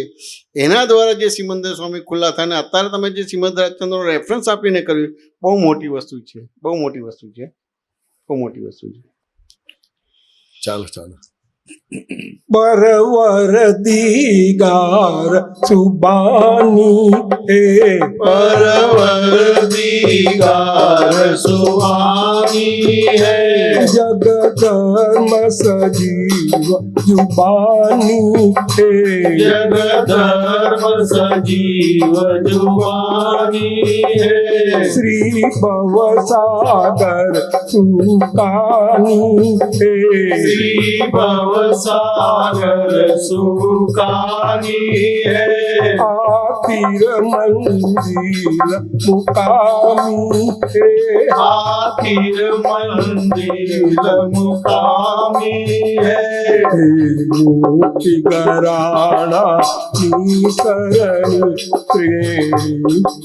એના દ્વારા જે સિમંદર સ્વામી ખુલ્લા થાય ને અત્યારે તમે જે સિમંદર રાજચંદ્રનો રેફરન્સ આપીને કર્યું, બહુ મોટી વસ્તુ છે. ચાલો परवर दीगार सुबानी हे परवर दीगार सुबानी है जग धर्म सजीव जुबानी हे जग धर्म सजीव जुबानी है श्री भव सागर सुकानी हे श्री भव सागर सुखानी है आखिर मंजिल मुकामी है आखिर मंजिल मुकामी है मुक्ति गराणा शरण प्रेम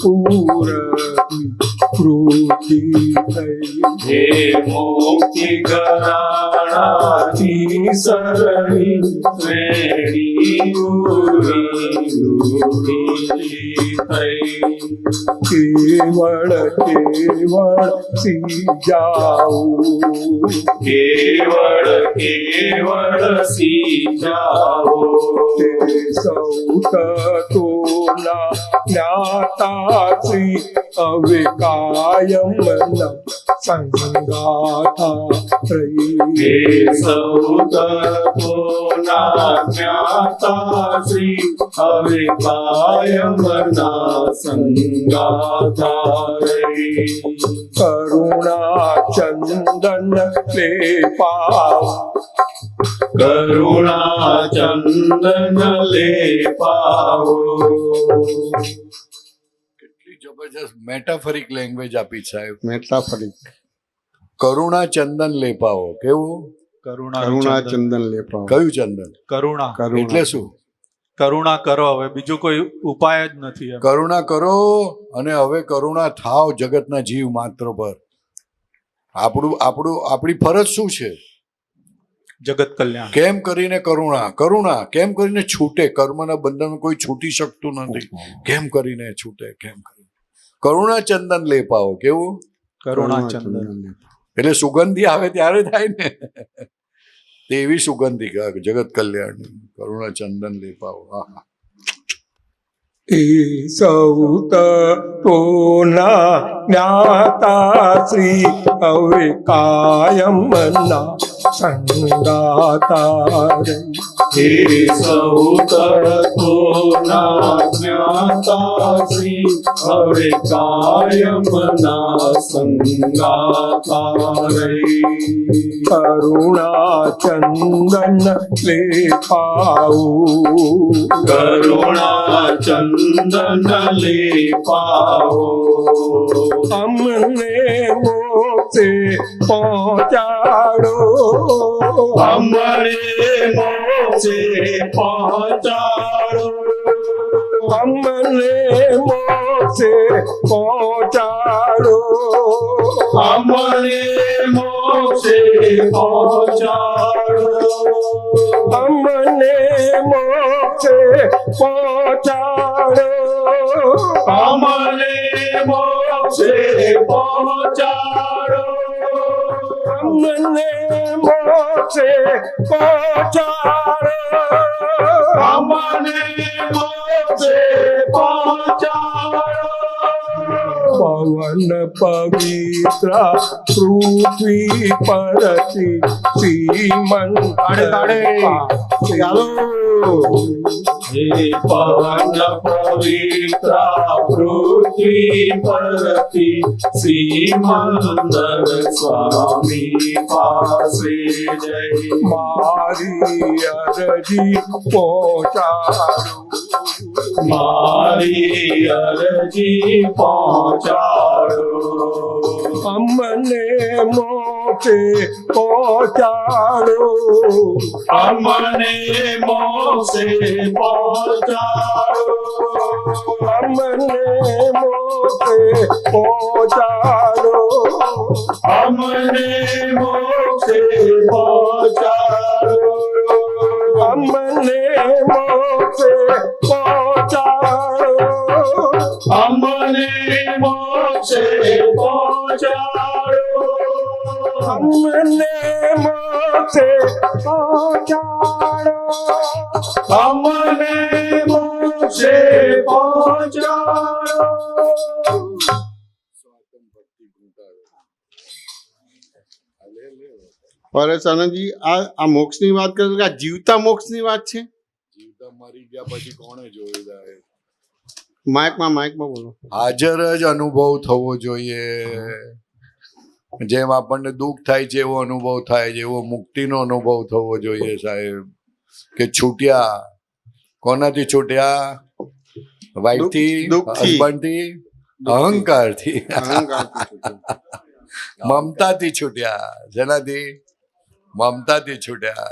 पूरती प्रूति हे मुक्ति गराणा सरणी श्रेणी केवल केवल सी जाऊ केवल केवल सी जाओ ते सौत तोला ज्ञाता श्री अविकायम न संगाता हे सौत तोला ज्ञाता श्री अविकायम न संगाता करुणा चंदन ले पाव કરુણા ચંદન લેપાવો. કેટલી જબરજસ્ત મેટાફરિક લેંગ્વેજ આપી સાહેબ. મેટાફરિક. કરુણા ચંદન લેપાવો. કેવું? કરુણા ચંદન લેપાવો. કયું ચંદન? કરુણા. એટલે શું? કરુણા કરો, હવે બીજું કોઈ ઉપાય જ નથી એમ. કરુણા કરો અને હવે કરુણા થાવ જગતના જીવ માત્ર પર. આપણી ફરજ શું છે? જગત કલ્યાણ. કેમ કરીને કરુણા કેમ કરીને છૂટે? કર્મના બંધન કોઈ છૂટી શકતું નથી. કેમ કરીને છૂટે? કેમ કરીને કરુણા ચંદન લેપાવો. કેવું? કરુણા ચંદન. એટલે સુગંધી આવે ત્યારે થાય ને, તેવી સુગંધી જગત કલ્યાણ. કરુણા ચંદન લેપાવો. આહા. એ સૌ તત્વોના જ્ઞાતા શ્રી હવે કાયમના સંગાતા રે. હે સૌ તત્વોના જ્ઞાતા શ્રી હવે કાયમના સંગાતા રે. કરુણા ચંદન લેપાવું. કરુણા ચંદન લેપાવો. અમને મોક્ષે પહોંચાડો. અમને મોક્ષે પહોંચાડો. અમને મોક્ષે પહોંચાડો. અમને મોક્ષે પહોંચાડો. અમને મોક્ષે પહોંચાડો. અમને મોક્ષે પહોંચાડો. અમને મોક્ષે પહોંચાડો. અમને મોક્ષે પહોંચાડો. પવન પવિત્ર પૃથ્વી પરથી સીમન ચાલો. હે પવન પવિત્ર પૃથ્વી પરથી શ્રીમંદર સ્વામી પાસે જય. મારી અરજી પહોંચાડો. મારી અરજી પહોંચાડો. અમને મોક્ષે પહોંચાડો. અમને મોક્ષે પહોંચાડો. અમને મોક્ષે પહોંચાડો. અમને મોક્ષે પહોંચાડો. અમને મોક્ષે પહોંચાડો. અમને મોક્ષે પહોંચાડો. અમને મોક્ષે પહોંચાડો. અમને મોક્ષે પહોંચાડો. પરેશ આનંદજી, આ મોક્ષની વાત કરે કે આ જીવતા મોક્ષની વાત છે? જીવતા મરી ગયા પછી કોણે જોયું જાય? માઇકમાં બોલો. હાજર જ અનુભવ થવો જોઈએ. જેમ આપણને દુઃખ થાય છે એવો અનુભવ થાય છે, એવો મુક્તિનો અનુભવ થવો જોઈએ સાહેબ. કે છૂટ્યા. કોનાથી છૂટ્યા? વાઈફથી, હસબન્ડથી, અહંકારથી, મમતાથી છૂટ્યા. જેનાથી? મમતાથી છૂટ્યા.